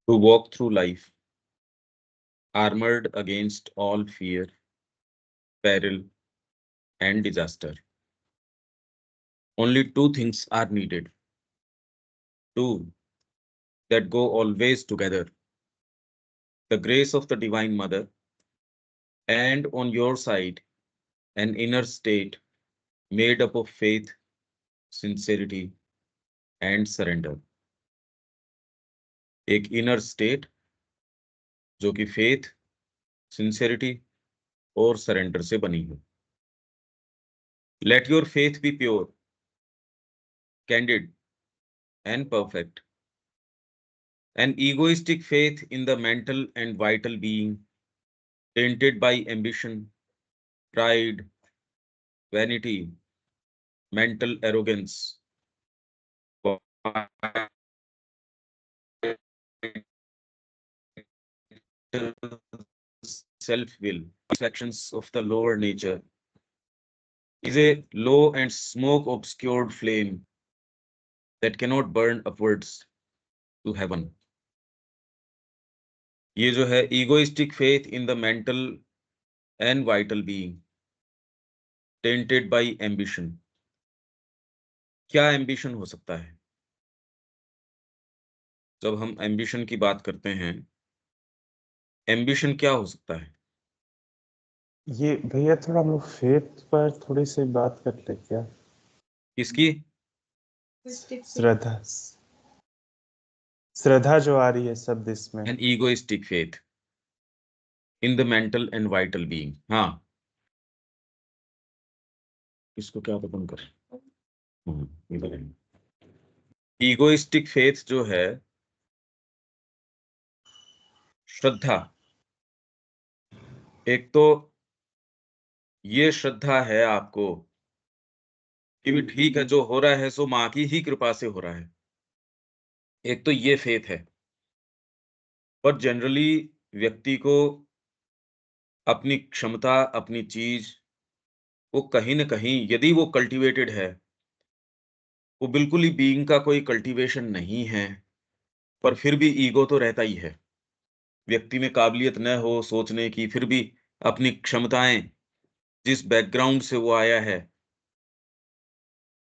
to walk through life armored against all fear, peril, and disaster. Only two things are needed, two that go always together: the grace of the Divine Mother, and on your side, an inner state made up of faith, sincerity, and surrender. एक inner state जो कि faith, sincerity और surrender से बनी है. Let your faith be pure, candid, and perfect. An egoistic faith in the mental and vital being, tainted by ambition, pride, vanity, mental arrogance, self-will, factions of the lower nature, is a low and smoke-obscured flame that cannot burn upwards to heaven. ये जो है egoistic faith in the mental and vital being, tainted by ambition. क्या ambition हो सकता है? जब हम ambition की बात करते हैं, ambition क्या हो सकता है? ये भैया थोड़ा हम लोग फेथ पर थोड़ी सी बात कर ले क्या? किसकी? श्रद्धा श्रद्धा जो आ रही है शब्द इसमें. An egoistic faith in the mental and vital being. हाँ, इसको क्या तो बंद कर. इधर है. Egoistic faith जो है, श्रद्धा, एक तो ये श्रद्धा है आपको कि भी ठीक है, जो हो रहा है सो माँ की ही कृपा से हो रहा है. एक तो ये फेथ है. पर जनरली व्यक्ति को अपनी क्षमता, अपनी चीज, वो कहीं न कहीं यदि वो कल्टीवेटेड है, वो बिल्कुल ही बीइंग का कोई कल्टीवेशन नहीं है, पर फिर भी ईगो तो रहता ही है. व्यक्ति में काबिलियत न हो सोचने की, फिर भी अपनी क्षमताएँ, जिस बैकग्राउंड से वो आया है,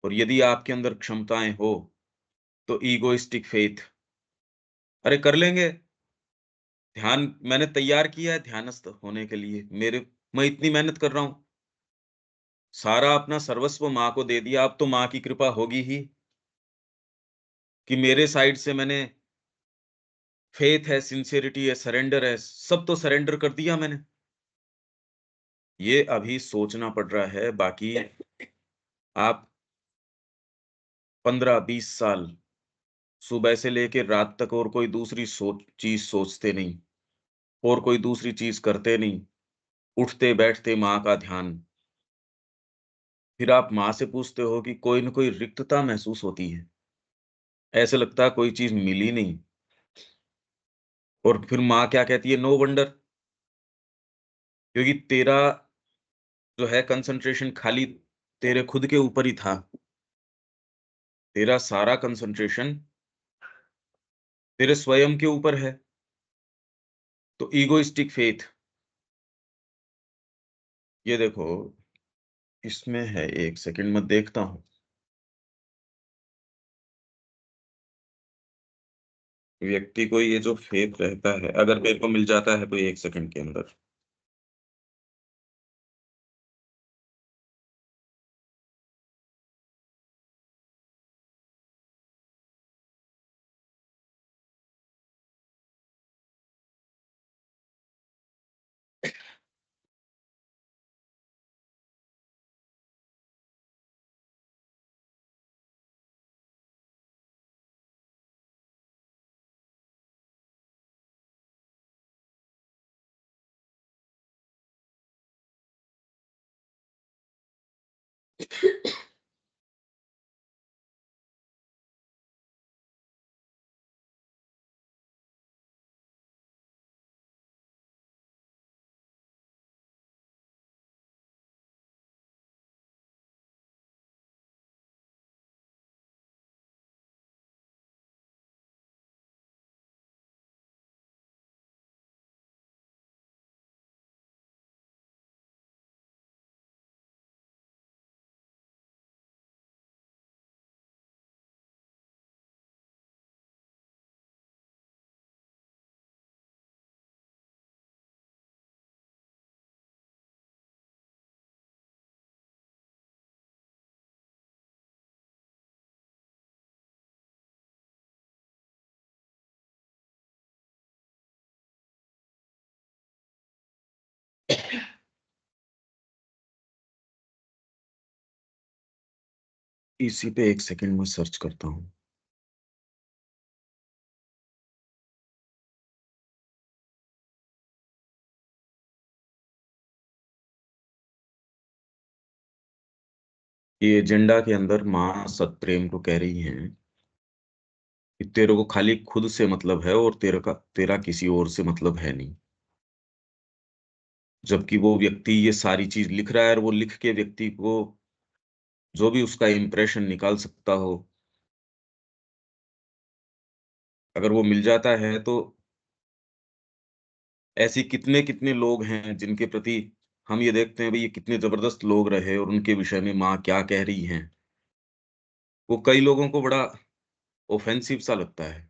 और यदि आपके अंदर क्षमताएँ हो, तो ईगोइस्टिक फेथ, अरे कर लेंगे, ध्यान मैंने तैयार किया है ध्यानस्थ होने के लिए, मैं इतनी मेहनत कर रहा हूँ, सारा अपना सर्वस्व माँ को दे दिया, अब तो माँ की कृपा होगी ही कि मेरे साइड से मैंने फेथ है, सिंसियरिटी है, सरेंडर है, सब तो सरेंडर कर दिया मैंने. ये अभी सोचना पड़ रहा है, बाकी आप 15-20 साल सुबह से लेके रात तक और कोई दूसरी चीज सोचते नहीं, और कोई दूसरी चीज करते नहीं, उठते बैठते माँ का ध्यान. फिर आप माँ से पूछते हो कि कोई न कोई रिक्तता महसूस होती है, ऐसे लगता है कोई चीज मिली नहीं. और फिर माँ क्या कहती है? नो वंडर, क्योंकि तेरा जो है कंसंट्रेशन खाली तेरे खुद के ऊपर ही था. तेरा सारा कंसंट्रेशन तेरे स्वयं के ऊपर है. तो ईगोइस्टिक फेथ, ये देखो, इसमें है, एक सेकंड में देखता हूं. व्यक्ति को ये जो फेथ रहता है, अगर मेरे को मिल जाता है तो एक सेकंड के अंदर. इसी पे 1 सेकंड में सर्च करता हूँ। ये एजेंडा के अंदर माँ सतप्रेम को कह रही हैं कि तेरे को खाली खुद से मतलब है और तेरा किसी और से मतलब है नहीं। जबकि वो व्यक्ति ये सारी चीज लिख रहा है और वो लिख के व्यक्ति को जो भी उसका इंप्रेशन निकाल सकता हो, अगर वो मिल जाता है तो ऐसी कितने कितने लोग हैं जिनके प्रति हम ये देखते हैं भाई ये कितने जबरदस्त लोग रहे और उनके विषय में माँ क्या कह रही हैं, वो कई लोगों को बड़ा ऑफेंसिव सा लगता है।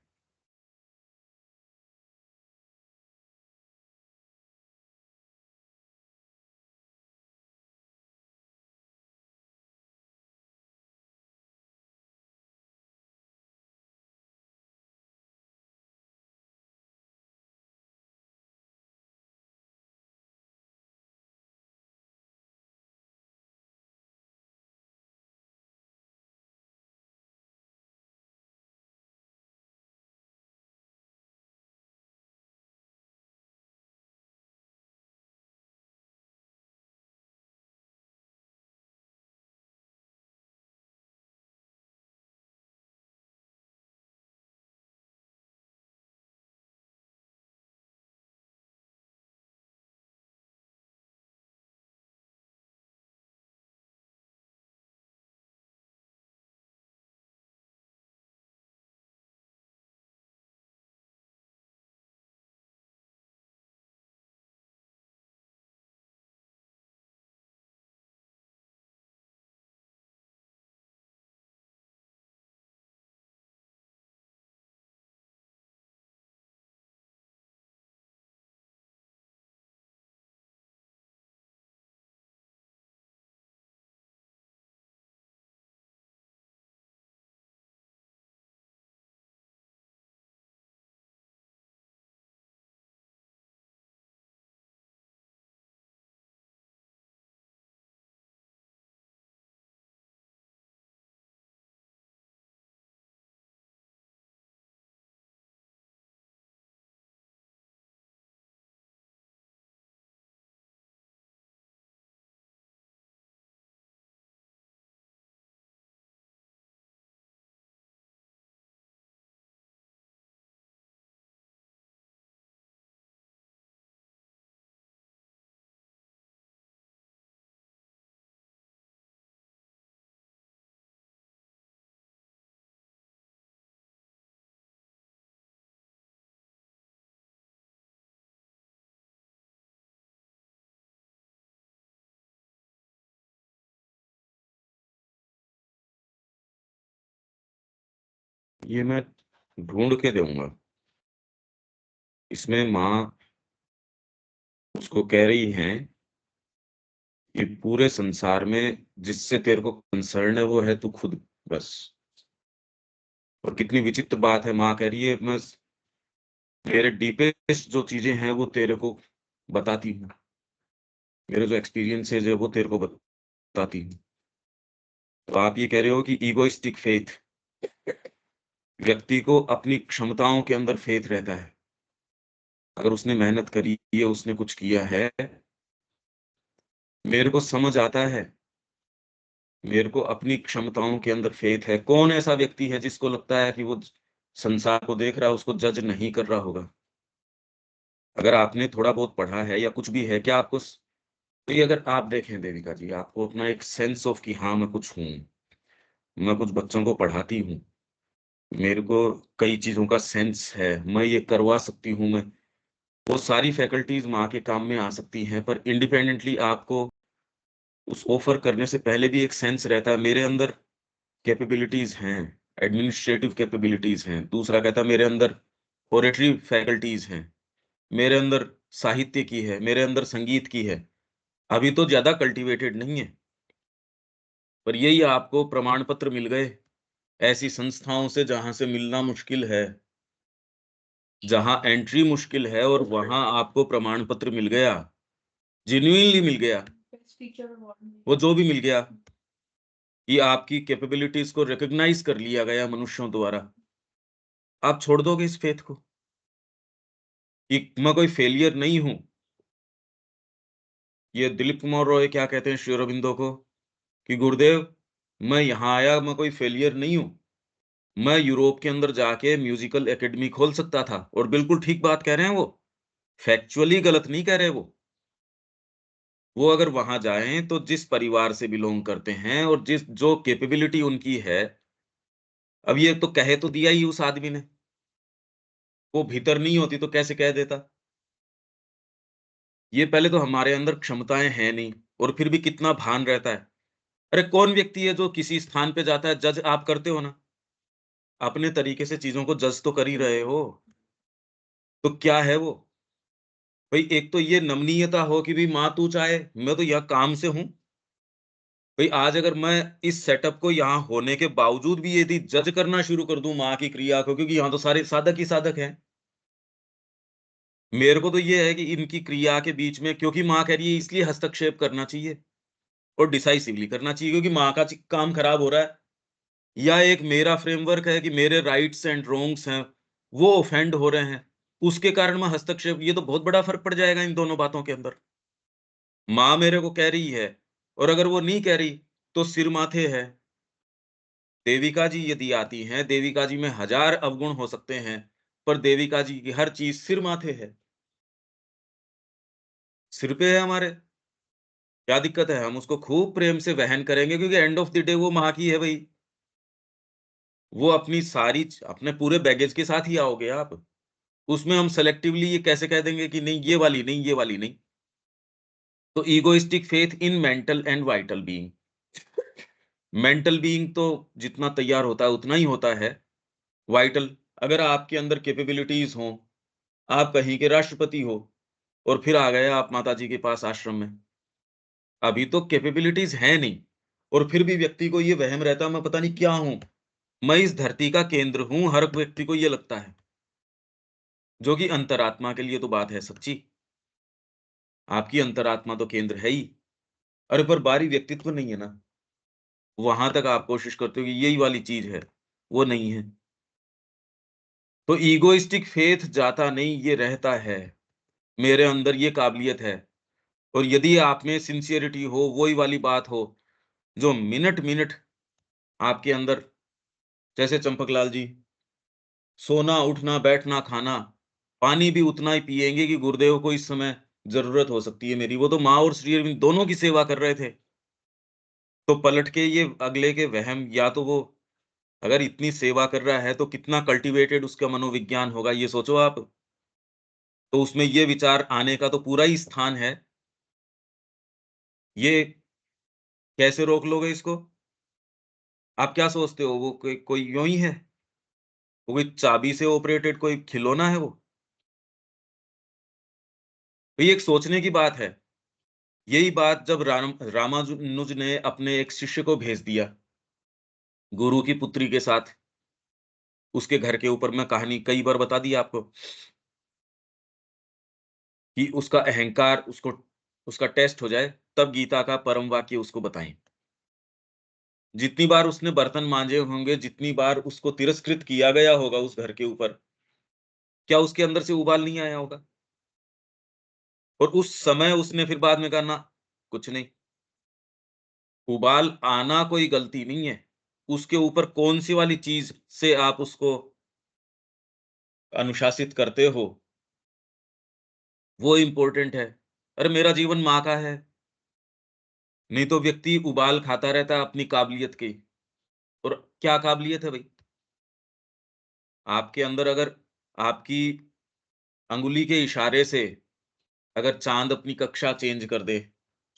ये मैं ढूंढ के दूंगा। इसमें माँ उसको कह रही हैं कि पूरे संसार में जिससे तेरे को कंसर्न है वो है तू खुद, बस। और कितनी विचित्र बात है, माँ कह रही है मैं मेरे डीपेस्ट जो चीजें हैं वो तेरे को बताती हूँ, मेरे जो एक्सपीरियंसेस है वो तेरे को बताती हूँ। तो आप ये कह रहे हो कि ईगोइस्टिक फेथ, व्यक्ति को अपनी क्षमताओं के अंदर फेथ रहता है। अगर उसने मेहनत करी है, उसने कुछ किया है, मेरे को समझ आता है, मेरे को अपनी क्षमताओं के अंदर फेथ है। कौन ऐसा व्यक्ति है जिसको लगता है कि वो संसार को देख रहा है, उसको जज नहीं कर रहा होगा? अगर आपने थोड़ा बहुत पढ़ा है या कुछ भी है, क्या आपको तो ये अगर आप देखें देविका जी, आपको अपना एक सेंस ऑफ कि हाँ मैं कुछ हूँ, मैं कुछ बच्चों को पढ़ाती हूँ, मेरे को कई चीजों का सेंस है, मैं ये करवा सकती हूँ, मैं वो सारी फैकल्टीज माँ के काम में आ सकती हैं। पर इंडिपेंडेंटली आपको उस ऑफर करने से पहले भी एक सेंस रहता है, मेरे अंदर कैपेबिलिटीज हैं, एडमिनिस्ट्रेटिव कैपेबिलिटीज हैं। दूसरा कहता है मेरे अंदर पोएट्री फैकल्टीज हैं, मेरे अंदर साहित्य की है, मेरे अंदर संगीत की है। अभी तो ज्यादा कल्टीवेटेड नहीं है, पर यही आपको प्रमाण पत्र मिल गए ऐसी संस्थाओं से जहां से मिलना मुश्किल है, जहां एंट्री मुश्किल है, और वहां आपको प्रमाण पत्र मिल गया, जेन्युइनली मिल गया, वो जो भी मिल गया। कि आपकी कैपेबिलिटीज को रिकॉग्नाइज कर लिया गया मनुष्यों द्वारा, आप छोड़ दोगे इस फेथ को कि मैं कोई फेलियर नहीं हूं? ये दिलीप कुमार रॉय क्या कहते हैं श्री अरबिंदो को कि गुरुदेव, मैं यहाँ आया, मैं कोई फेलियर नहीं हूँ। मैं यूरोप के अंदर जाके म्यूजिकल एकेडमी खोल सकता था, और बिल्कुल ठीक बात कह रहे हैं वो, फैक्चुअली गलत नहीं कह रहे वो। वो अगर वहां जाएं तो जिस परिवार से बिलोंग करते हैं और जिस जो कैपेबिलिटी उनकी है, अब ये तो कहे तो दिया ही उस आदमी ने, वो भीतर नहीं होती तो कैसे कह देता? ये पहले तो हमारे अंदर क्षमताएं हैं नहीं, और फिर भी कितना भान रहता है। अरे कौन व्यक्ति है जो किसी स्थान पे जाता है, जज आप करते हो ना, अपने तरीके से चीजों को जज तो कर ही रहे हो। तो क्या है वो? भाई एक तो ये नमनीयता हो कि भाई माँ तू चाहे, मैं तो यहाँ काम से हूँ। भाई आज अगर मैं इस सेटअप को यहाँ होने के बावजूद भी यदि जज करना शुरू कर दूं माँ की क्रिया को, क्योंकि यहाँ तो सारे साधक ही साधक हैं, मेरे को तो ये है कि इनकी क्रिया के बीच में, क्योंकि माँ कह रही है इसलिए हस्तक्षेप करना चाहिए और डिसाइसिवली करना चाहिए, क्योंकि माँ का काम खराब हो रहा है, या एक मेरा फ्रेमवर्क है कि मेरे राइट्स एंड रॉन्ग्स हैं, वो ऑफेंड हो रहे हैं, उसके कारण मैं हस्तक्षेप, ये तो बहुत बड़ा फर्क पड़ जाएगा इन दोनों बातों के अंदर। माँ मेरे को कह रही है, और अगर वो नहीं कह रही तो सिर माथे है। देविका जी यदि आती हैं, देविका जी में हजार अवगुण हो सकते हैं, पर देविका जी की हर चीज सिर माथे है, सिर पे है हमारे। क्या दिक्कत है? हम उसको खूब प्रेम से वहन करेंगे, क्योंकि एंड ऑफ द डे वो माँ की है भाई। वो अपनी सारी अपने पूरे बैगेज के साथ ही आओगे आप। उसमें हम सेलेक्टिवली ये कैसे कह देंगे कि नहीं ये वाली नहीं, ये वाली नहीं? तो egoistic faith in mental and vital being. Mental being तो जितना तैयार होता है उतना ही होता है। वाइटल, अगर आपके अंदर कैपेबिलिटीज हो, आप कहीं के राष्ट्रपति हो, और फिर आ गए आप माताजी के पास आश्रम में, अभी तो कैपेबिलिटीज है नहीं, और फिर भी व्यक्ति को ये वहम रहता है मैं पता नहीं क्या हूं, मैं इस धरती का केंद्र हूं, हर व्यक्ति को ये लगता है, जो कि अंतरात्मा के लिए तो बात है सच्ची। आपकी अंतरात्मा तो केंद्र है ही। अरे पर बाहरी व्यक्तित्व नहीं है ना, वहां तक आप कोशिश करते हो कि यही वाली चीज है, वो नहीं है। तो ईगोइस्टिक फेथ जाता नहीं, ये रहता है, मेरे अंदर ये काबिलियत है। और यदि आप में सिंसियरिटी हो, वही वाली बात हो, जो मिनट मिनट आपके अंदर, जैसे चंपकलाल जी, सोना उठना बैठना खाना, पानी भी उतना ही पिएंगे कि गुरुदेव को इस समय जरूरत हो सकती है मेरी। वो तो माँ और श्री अरविंद दोनों की सेवा कर रहे थे। तो पलट के ये अगले के वहम, या तो वो अगर इतनी सेवा कर रहा है तो कितना कल्टीवेटेड उसका मनोविज्ञान होगा, ये सोचो आप। तो उसमें ये विचार आने का तो पूरा ही स्थान है। ये कैसे रोक लोगे इसको? आप क्या सोचते हो वो कोई कोई यूं ही है? वो कोई चाबी से ऑपरेटेड कोई खिलौना है वो? तो ये एक सोचने की बात है। यही बात जब रामानुज ने अपने एक शिष्य को भेज दिया गुरु की पुत्री के साथ, उसके घर के ऊपर, मैं कहानी कई बार बता दी आपको, कि उसका अहंकार उसको, उसका टेस्ट हो जाए, तब गीता का परम वाक्य उसको बताएं। जितनी बार उसने बर्तन मांजे होंगे, जितनी बार उसको तिरस्कृत किया गया होगा उस घर के ऊपर, क्या उसके अंदर से उबाल नहीं आया होगा? और उस समय उसने फिर बाद में कहा ना, कुछ नहीं। उबाल आना कोई गलती नहीं है, उसके ऊपर कौन सी वाली चीज से आप उसको अनुशासित करते हो, वो इम्पोर्टेंट है। अरे मेरा जीवन माँ का है, नहीं तो व्यक्ति उबाल खाता रहता है अपनी काबिलियत की। और क्या काबिलियत है भाई आपके अंदर? अगर आपकी अंगुली के इशारे से अगर चांद अपनी कक्षा चेंज कर दे,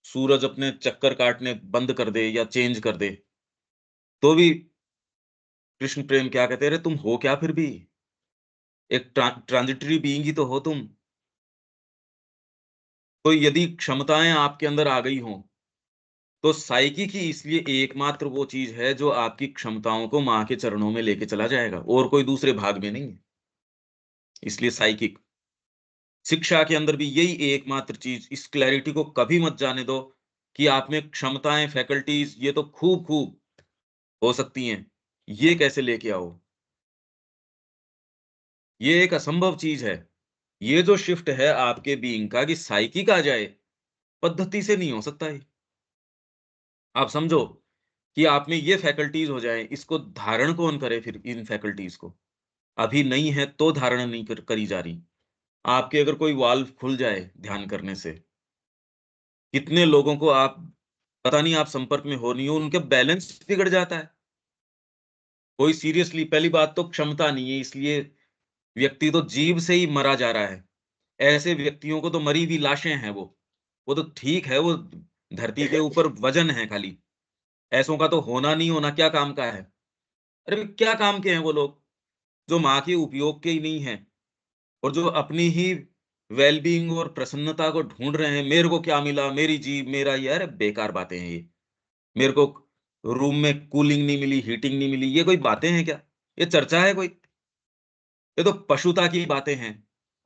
सूरज अपने चक्कर काटने बंद कर दे या चेंज कर दे, तो भी कृष्ण प्रेम क्या कहते हैं, अरे तुम हो क्या फिर भी? एक ट्रांजिटरी बीइंग ही तो हो तुम। तो यदि क्षमताएं आपके अंदर आ गई हों, तो साइकिक ही इसलिए एकमात्र वो चीज है जो आपकी क्षमताओं को माँ के चरणों में लेके चला जाएगा, और कोई दूसरे भाग में नहीं है। इसलिए साइकिक शिक्षा के अंदर भी यही एकमात्र चीज, इस क्लैरिटी को कभी मत जाने दो कि आप में क्षमताएं, फैकल्टीज, ये तो खूब खूब हो सकती हैं, ये कैसे लेके आओ? ये एक असंभव चीज़ है। ये जो शिफ्ट है आपके बीइंग का कि साइकिक आ जाए, पद्धति से नहीं हो सकता ये। आप समझो कि आप में ये फैकल्टीज़ हो जाएँ, इसको धारण कौन करे फिर इन फैकल्टीज़ को? अभी नहीं है तो धारण नहीं करी जा रही। आपके अगर कोई वाल्व खुल जाए ध्यान करने से, कितने लोगों को आप पता नहीं आप संपर्क में हो नहीं हो, उनका बैलेंस बिगड़ जाता है। कोई सीरियसली पहली बात तो क्षमता नहीं है, इसलिए व्यक्ति तो जीव से ही मरा जा रहा है। ऐसे व्यक्तियों को तो मरी हुई लाशें हैं वो। वो तो ठीक है, वो धरती के ऊपर वजन है खाली। ऐसों का तो होना नहीं होना क्या काम का है? अरे क्या काम के हैं वो लोग, जो माँ के उपयोग के ही नहीं हैं और जो अपनी ही वेल बीइंग और प्रसन्नता को ढूँढ रहे हैं, मेरे को क्या मिला, मेरी जीभ, मेरा ये, अरे बेकार बातें हैं ये। मेरे को रूम में कूलिंग नहीं मिली, हीटिंग नहीं मिली, ये कोई बातें हैं क्या? ये चर्चा है कोई? ये तो पशुता की बातें हैं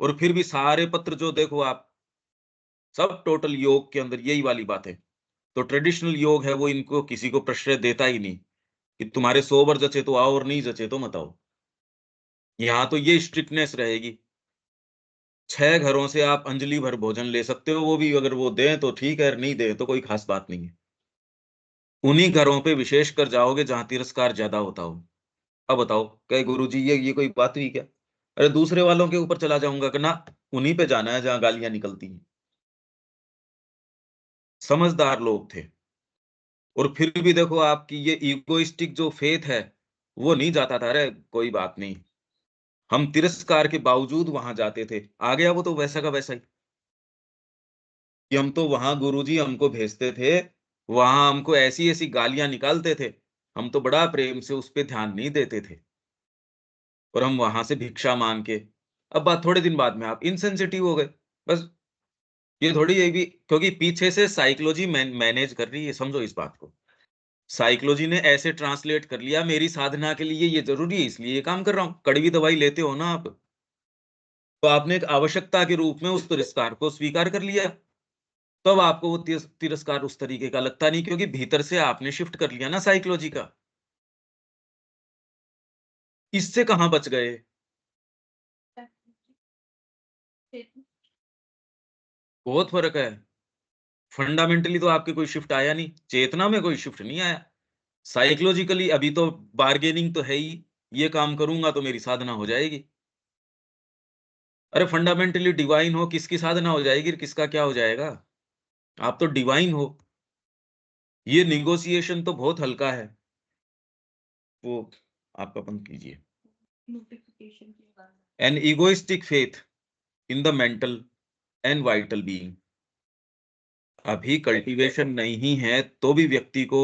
और फिर भी सारे पत्र जो देखो आप, सब टोटल योग के अंदर यही वाली बातें। तो ट्रेडिशनल योग है वो इनको किसी को प्रश्रय देता ही नहीं कि तुम्हारे 100 वर जचे तो आओ और नहीं जचे तो मत आओ। यहाँ तो ये स्ट्रिक्टनेस रहेगी। 6 घरों से आप अंजलि भर भोजन ले सकते हो, वो भी अगर वो दें तो ठीक है, नहीं दें तो कोई खास बात नहीं है। उन्हीं घरों पे विशेषकर जाओगे जहाँ तिरस्कार ज़्यादा होता हो। अब बताओ, कहे गुरुजी ये कोई बात हुई क्या? अरे दूसरे वालों के ऊपर चला जाऊँगा कि ना, उन्हीं पे जाना है जहाँ गालियाँ निकलती हैं। समझदार लोग थे और फिर भी देखो आपकी ये इगोइस्टिक जो फेथ है, वो नहीं जाता था, अरे कोई बात नहीं। हम तिरस्कार के बावजूद वहाँ जाते थे। आ गया वो तो वैसा का वैसा ही, कि हम तो वहाँ गुरुजी हमको भेजते थे, वहाँ हमको ऐसी-ऐसी गालियाँ निकालते थे, हम तो बड़ा प्रेम से उस पे ध्यान नहीं देते थे और हम वहाँ से भिक्षा माँग के अब बात थोड़े दिन बाद में आप इनसेंसिटिव हो गए। बस ये थोड़ी है भी क्योंकि पीछे से साइकोलॉजी मैनेज कर रही है, समझो इस बात को। साइकोलॉजी ने ऐसे ट्रांसलेट कर लिया मेरी साधना के लिए ये ज़रूरी है इसलिए ये काम कर रहा हूँ। कड़वी दवाई लेते हो ना आप, तो आपने एक आवश्यकता के रूप में उस तिरस्कार को स्वीकार कर लिया। तब आपको वो तिरस्कार उस तरीके का लगता नहीं क्योंकि भीतर से आपने शिफ्ट कर लिया ना साइकोलॉजी का। इससे कहाँ बच गए? बहुत फ़र्क है। फंडामेंटली तो आपके कोई शिफ्ट आया नहीं, चेतना में कोई शिफ्ट नहीं आया। साइकोलॉजिकली अभी तो बार्गेनिंग तो है ही, ये काम करूँगा तो मेरी साधना हो जाएगी। अरे फंडामेंटली डिवाइन हो, किसकी साधना हो जाएगी, किसका क्या हो जाएगा? आप तो डिवाइन हो। ये नेगोशिएशन तो बहुत हल्का है। वो आप बंद कीजिए। An egoistic faith in the mental and vital being. अभी कल्टीवेशन नहीं है तो भी व्यक्ति को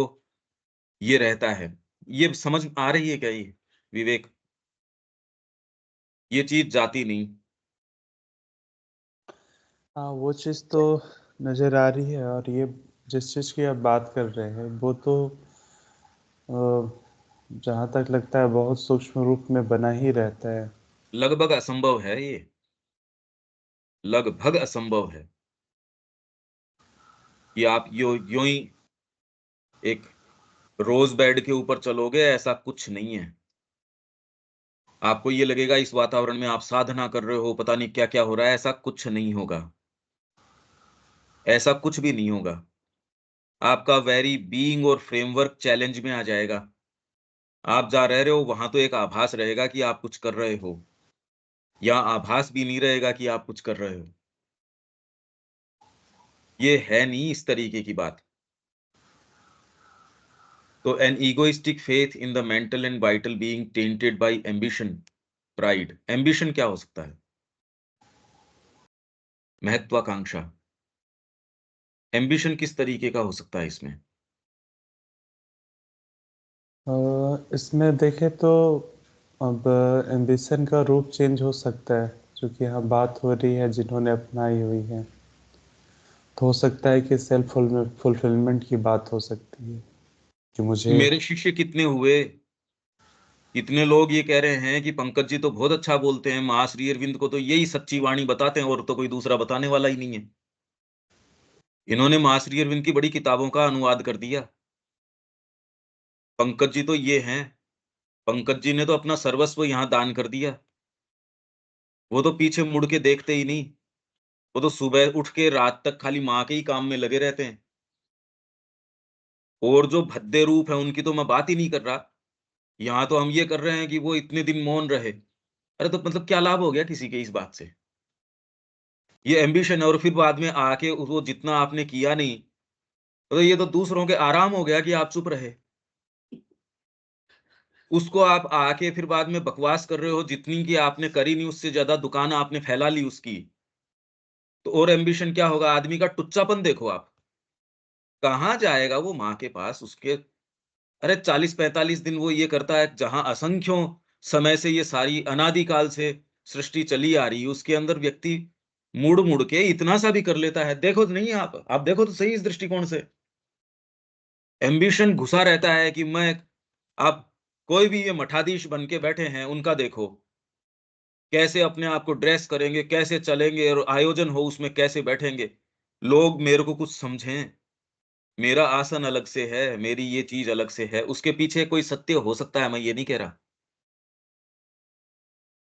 ये रहता है। ये समझ आ रही है क्या ये विवेक? ये चीज़ जाती नहीं। हाँ, वो चीज़ तो नज़र आ रही है और ये जिस चीज़ की आप बात कर रहे हैं वो तो जहाँ तक लगता है बहुत सूक्ष्म रूप में बना ही रहता है। लगभग असंभव है ये, लगभग असंभव है कि आप यूँ ही एक रोज़ बेड के ऊपर चलोगे, ऐसा कुछ नहीं है। आपको ये लगेगा इस वातावरण में आप साधना कर रहे हो, पता नहीं क्या-क्या हो रहा है, ऐसा कुछ नहीं होगा। ऐसा कुछ भी नहीं होगा। आपका वेरी बीइंग और फ्रेमवर्क चैलेंज में आ जाएगा। आप जहाँ रह रहे हो, वहाँ तो एक आभास रहेगा कि आप कुछ कर रहे हो, या आभास भी नहीं रहेगा कि आप कुछ कर रहे हो। ये है नहीं इस तरीके की बात। तो an egoistic faith in the mental and vital being tainted by ambition, pride. Ambition क्या हो सकता है? महत्वाकांक्षा। एम्बिशन किस तरीके का हो सकता है इसमें? इसमें देखें तो अब एम्बिशन का रूप चेंज हो सकता है, क्योंकि यहाँ बात हो रही है जिन्होंने अपनाई हुई है। तो हो सकता है कि सेल्फ फुलफिलमेंट की बात हो सकती है कि कि मुझे। मेरे शिष्य कितने हुए? कितने लोग ये कह रहे हैं कि पंकज जी तो बहुत अच्छा बोलते हैं, महाश्री अरविंद को तो यही सच्ची वाणी बताते हैं और तो कोई दूसरा बताने वाला ही नहीं है। इन्होंने महाश्री अरविंद की बड़ी किताबों का अनुवाद कर दिया। पंकज जी तो ये हैं, पंकज जी ने तो अपना सर्वस्व यहाँ दान कर दिया। वो तो पीछे मुड़ के देखते ही नहीं। वो तो सुबह उठ के रात तक खाली माँ के ही काम में लगे रहते हैं। और जो भद्दे रूप है उनकी तो मैं बात ही नहीं कर रहा। यहाँ तो हम ये कर रहे हैं कि वो इतने दिन मौन रहे। अरे तो मतलब क्या लाभ हो गया किसी के इस बात से? ये एम्बिशन है और फिर बाद में आके वो जितना आपने किया नहीं, तो ये तो दूसरों के आराम हो गया कि आप चुप रहे। उसको आप आके फिर बाद में बकवास कर रहे हो, जितनी की आपने करी नहीं उससे ज़्यादा दुकान आपने फैला ली उसकी। तो और एम्बिशन क्या होगा? आदमी का टुच्चापन देखो आप। कहाँ जाएगा वो माँ के पास उसके। अरे 40-45 दिन वो ये करता है, जहाँ असंख्यों समय से ये सारी अनादिकाल से सृष्टि चली आ रही है, उसके अंदर व्यक्ति मुड़-मुड़ के इतना सा भी कर लेता है। देखो तो नहीं आप देखो तो सही इस दृष्टिकोण से। एम्बिशन घुसा रहता है कि मैं आप कोई भी ये मठाधीश बन के बैठे हैं, उनका देखो। कैसे अपने आप को ड्रेस करेंगे, कैसे चलेंगे और आयोजन हो उसमें कैसे बैठेंगे। लोग मेरे को कुछ समझें, मेरा आसन अलग से है, मेरी ये चीज़ अलग से है, उसके पीछे कोई सत्य हो सकता है, मैं ये नहीं कह रहा।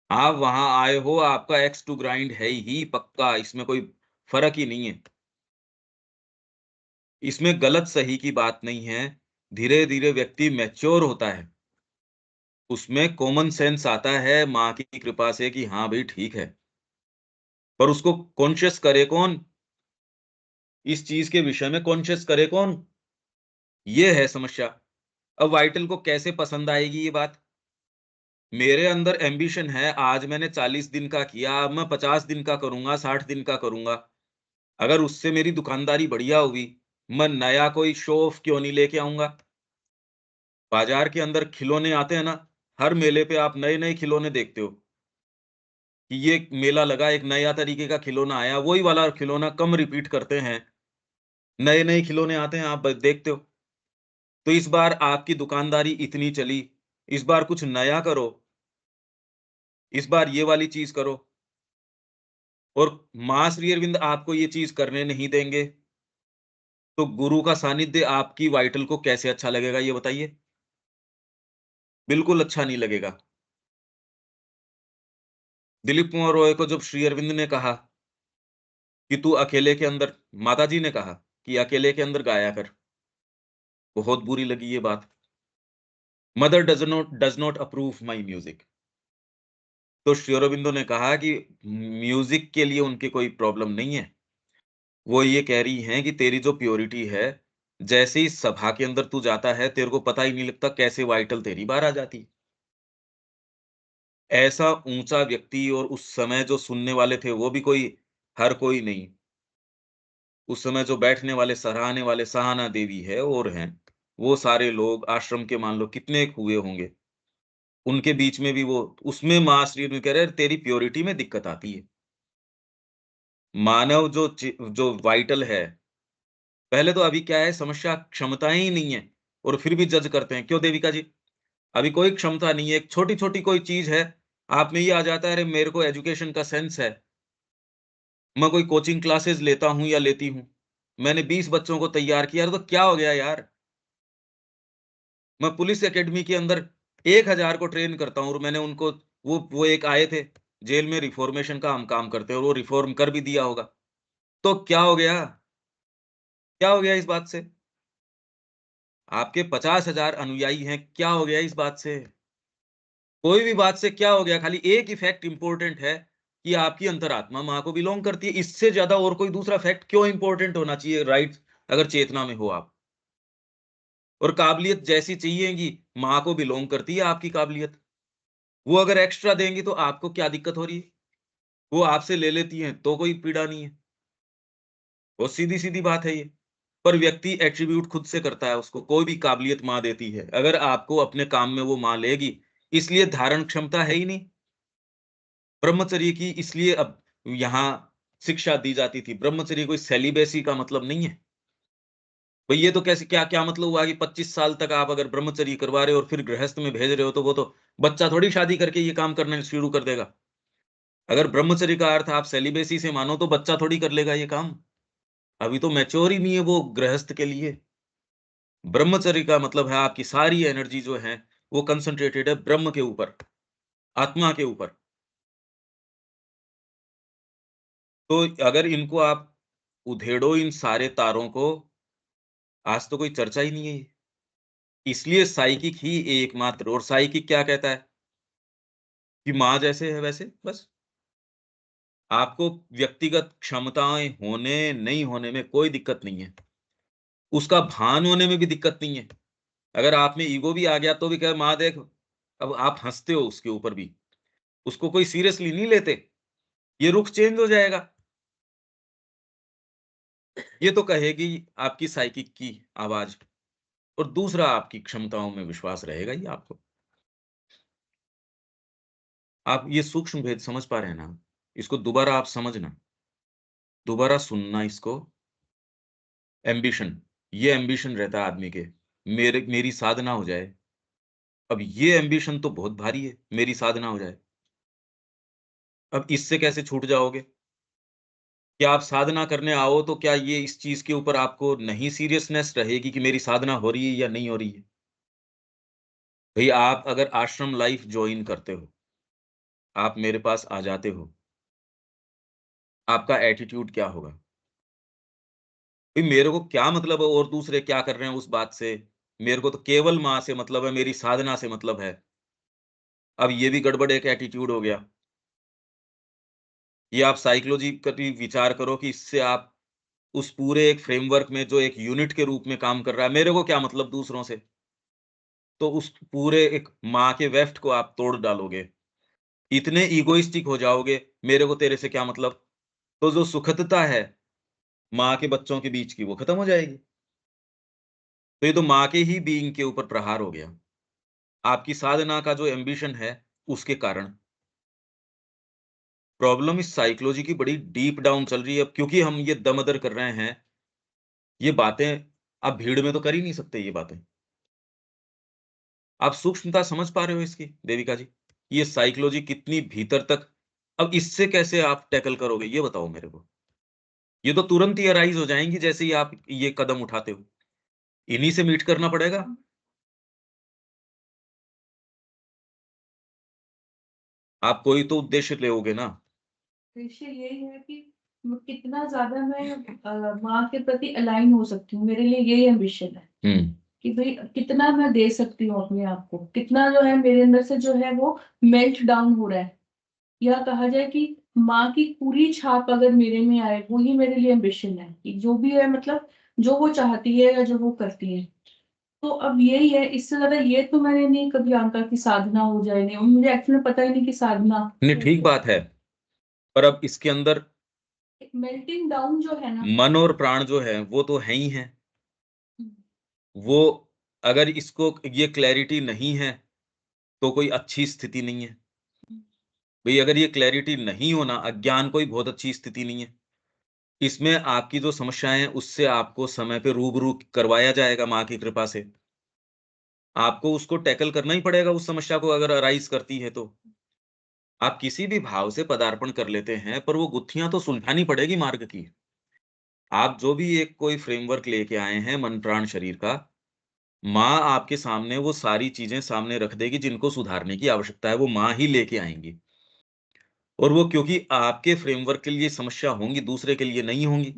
आप वहाँ आए हो, आपका एक्स टू ग्राइंड है ही पक्का, इसमें कोई फ़र्क ही नहीं है। इसमें गलत-सही की बात नहीं है, धीरे-धीरे व्यक्ति मैच्योर होता है। उसमें कॉमन सेंस आता है माँ की कृपा से कि हाँ भई ठीक है। पर उसको कॉन्शियस करे कौन? इस चीज़ के विषय में कॉन्शियस करे कौन? ये है समस्या। अब वाइटल को कैसे पसंद आएगी ये बात? मेरे अंदर एम्बिशन है, आज मैंने 40 दिन का किया, अब मैं 50 दिन का करूँगा, 60 दिन का करूँगा। अगर उससे मेरी दुकानदारी बढ़िया हुई, मैं नया कोई शो ऑफ क्यों नहीं लेके आऊँगा? बाज़ार के अंदर खिलौने आते हैं ना, हर मेले पे आप नए-नए खिलौने देखते हो कि ये मेला लगा, एक नया तरीके का खिलौना आया, वही वाला खिलौना कम रिपीट करते हैं। नए-नए खिलौने आते हैं, आप ब देखते हो। तो इस बार आपकी दुकानदारी इतनी चली, इस बार कुछ नया करो, इस बार ये वाली चीज़ करो और माँ श्री अरविंद आपको ये चीज़ करने नहीं देंगे, तो गुरु का सानिध्य आपकी वाइटल को कैसे अच्छा लगेगा ये बताइए? बिल्कुल अच्छा नहीं लगेगा। दिलीप कुमार रॉय को जब श्री अरविंद ने कहा कि तू अकेले के अंदर माताजी ने कहा कि अकेले के अंदर गाया कर, बहुत बुरी लगी ये बात। Mother does not approve my music. तो श्री अरबिंदो ने कहा कि म्यूज़िक के लिए उनकी कोई प्रॉब्लम नहीं है। वो ये कह रही हैं कि तेरी जो प्योरिटी है, जैसे ही सभा के अंदर तू जाता है, तेरे को पता ही नहीं लगता कैसे वाइटल तेरी बाहर आ जाती है। ऐसा ऊँचा व्यक्ति और उस समय जो सुनने वाले थे, वो भी कोई हर कोई नहीं। उस समय जो बैठने वाले, सराहने वाले सहाना देवी है और हैं, वो सारे लोग आश्रम के मान लो कितने हुए होंगे। उनके बीच में भी वो उसमें माँ श्री अरविंद कह रहे हैं, तेरी प्योरिटी में दिक्कत आती है। मानव जो वाइटल है, पहले तो अभी क्या है समस्या क्षमताएँ ही नहीं है और फिर भी जज करते हैं। क्यों देविका जी? अभी कोई क्षमता नहीं है, एक छोटी-छोटी कोई चीज़ है, आप में ये आ जाता है अरे मेरे को एजुकेशन का सेंस है, मैं कोई कोचिंग क्लासेस लेता हूँ या लेती हूँ। मैंने 20 बच्चों को तैयार किया, अरे तो क्या हो गया यार? मैं पुलिस अकेडमी के अंदर 1000 को ट्रेन करता हूँ और मैंने उनको वो एक आए थे, जेल में रिफॉर्मेशन का हम काम करते हैं और वो रिफॉर्म कर भी दिया होगा। तो क्या हो गया? क्या हो गया इस बात से? आपके 50,000 अनुयायी हैं, क्या हो गया इस बात से? कोई भी बात से क्या हो गया? खाली एक ही फैक्ट इम्पोर्टेंट है कि आपकी अंतरात्मा माँ को बिलॉन्ग करती है। इससे ज़्यादा और कोई दूसरा फैक्ट क्यों इम्पोर्टेंट होना चाहिए राइट अगर चेतना में हो आप? और काबिलियत जैसी चाहिएगी, माँ को बिलॉन्ग करती है आपकी काबिलियत। वो अगर एक्स्ट्रा देंगी तो आपको क्या दिक्कत हो रही है? वो आपसे ले लेती हैं तो कोई पीड़ा नहीं है। बहुत सीधी-सीधी बात है ये। पर व्यक्ति एट्रिब्यूट खुद से करता है उसको, कोई भी काबिलियत माँ देती है। अगर आपको अपने काम में वो माँ लेगी, इसलिए धारण क्षमता है ही नहीं। ब्रह्मचर्य की इसलिए अब यहाँ शिक्षा दी जाती थी। ब्रह्मचर्य कोई सेलिबेसी का मतलब नहीं है। भई ये तो कैसे क्या मतलब हुआ कि 25 साल तक आप अगर ब्रह्मचर्य करवा रहे हो और फिर गृहस्थ में भेज रहे हो, तो वो तो बच्चा थोड़ी शादी करके ये काम करना शुरू कर देगा। अगर ब्रह्मचर्य का अर्थ आप सेलिबेसी से मानो तो बच्चा थोड़ी कर लेगा ये काम। अभी तो मैच्योर ही नहीं है वो गृहस्थ के लिए। ब्रह्मचर्य का मतलब है आपकी सारी एनर्जी जो है वो कंसंट्रेटेड है ब्रह्म के ऊपर, आत्मा के ऊपर। तो अगर इनको आप उधेड़ो इन सारे तारों को, आज तो कोई चर्चा ही नहीं है ये। इसलिए साइकिक ही एकमात्र, और साइकिक क्या कहता है कि माँ जैसे है वैसे, बस। आपको व्यक्तिगत क्षमताएँ होने, नहीं होने में कोई दिक्कत नहीं है। उसका भान होने में भी दिक्कत नहीं है। अगर आप में ईगो भी आ गया तो भी कहे माँ देख, अब आप हँसते हो उसके ऊपर भी। उसको कोई सीरियसली नहीं लेते। ये रुख चेंज हो जाएगा। ये तो कहेगी आपकी साइकिक की आवाज़, और दूसरा आपकी क्षमताओं में विश्वास रहेगा ही आपको। आप ये सूक्ष्म भेद समझ पा रहे हैं ना? इसको दोबारा आप समझना, दोबारा सुनना इसको। एम्बिशन, ये एम्बिशन रहता है आदमी के, मेरी साधना हो जाए। अब ये एम्बिशन तो बहुत भारी है, मेरी साधना हो जाए। अब इससे कैसे छूट जाओगे? क्या आप साधना करने आओ तो क्या ये इस चीज़ के ऊपर आपको नहीं सीरियसनेस रहेगी कि मेरी साधना हो रही है या नहीं हो रही है? भई आप अगर आश्रम लाइफ़ जॉइन करते हो, आप मेरे पास आ जाते हो, आपका एटीट्यूड क्या होगा? भई मेरे को क्या मतलब है और दूसरे क्या कर रहे हैं उस बात से? मेरे को तो केवल माँ से मतलब है, मेरी साधना से मतलब है। अब ये भी गड़बड़ एक एटीट्यूड हो गया। ये आप साइकोलॉजिकली विचार करो कि इससे आप उस पूरे एक फ्रेमवर्क में जो एक यूनिट के रूप में काम कर रहा है, मेरे को क्या मतलब दूसरों से? तो उस पूरे एक माँ के वेफ्ट को आप तोड़ डालोगे। इतने इगोइस्टिक हो जाओगे, मेरे को तेरे से क्या मतलब? तो जो सुखदता है माँ के बच्चों के बीच की, वो खत्म हो जाएगी। तो ये तो माँ के ही बीइंग के ऊपर प्रहार हो गया। आपकी साधना का जो एम्बिशन है, उसके कारण। प्रॉब्लम इस साइकोलॉजी की बड़ी डीप डाउन चल रही है, अब क्योंकि हम ये दम-दर कर रहे हैं, ये बातें आप भीड़ में तो कर ही नहीं सकते ये बातें। आप सूक्ष्मता समझ पा रहे हो इसकी, देविका जी? ये साइकोलॉजी कितनी भीतर तक, अब इससे कैसे आप टैकल करोगे, ये बताओ मेरे को? ये तो तुरंत ही अराइज़ हो जाएँगी जैसे ही आप ये कदम उठाते हो। इन्हीं से मीट करना पड़ेगा। आप कोई तो उद्देश्य लोगे ना। उद्देश्य यही है कि कितना ज़्यादा मैं माँ के प्रति अलाइन हो सकती हूँ, मेरे लिए यही एम्बिशन है हुँ, कि भई कितना मैं दे सकती हूँ अपने आप को, कितना जो है मेरे अंदर से जो है वो मेल्ट डाउन हो रहा है। या कहा जाए कि माँ की पूरी छाप अगर मेरे में आए, वो ही मेरे लिए एम्बिशन है कि जो भी है मतलब जो वो चाहती है या जो वो करती है। तो अब यही है, इससे ज़्यादा ये तो मैंने नहीं कभी आंका कि साधना हो जाए, नहीं, और मुझे एक्चुअली में पता ही नहीं कि साधना नहीं ठीक बात है, पर अब इसके अंदर एक मेल्टिंग डाउन जो है ना। मन और प्राण जो है, वो तो हैं ही हैं। हुँ, वो अगर इसको ये क्लैरिटी नहीं है, तो कोई अच्छी स्थिति नहीं है। हुँ, भई अगर ये क्लैरिटी नहीं होना, अज्ञान कोई बहुत अच्छी स्थिति नहीं है। इसमें आपकी जो समस्याएँ हैं, उससे आपको समय पे रूबरू करवाया जाएगा माँ की कृपा से। आपको उसको टैकल करना ही पड़ेगा उस समस्या को अगर अराइज़ करती है तो। आप किसी भी भाव से पदार्पण कर लेते हैं, पर वो गुत्थियाँ तो सुलझानी पड़ेगी मार्ग की। आप जो भी एक कोई फ्रेमवर्क लेके आए हैं मन, प्राण, शरीर का, माँ आपके सामने वो सारी चीज़ें सामने रख देगी जिनको सुधारने की आवश्यकता है, वो माँ ही लेके आएँगी। और वो क्योंकि आपके फ्रेमवर्क के लिए समस्या होंगी, दूसरे के लिए नहीं होंगी,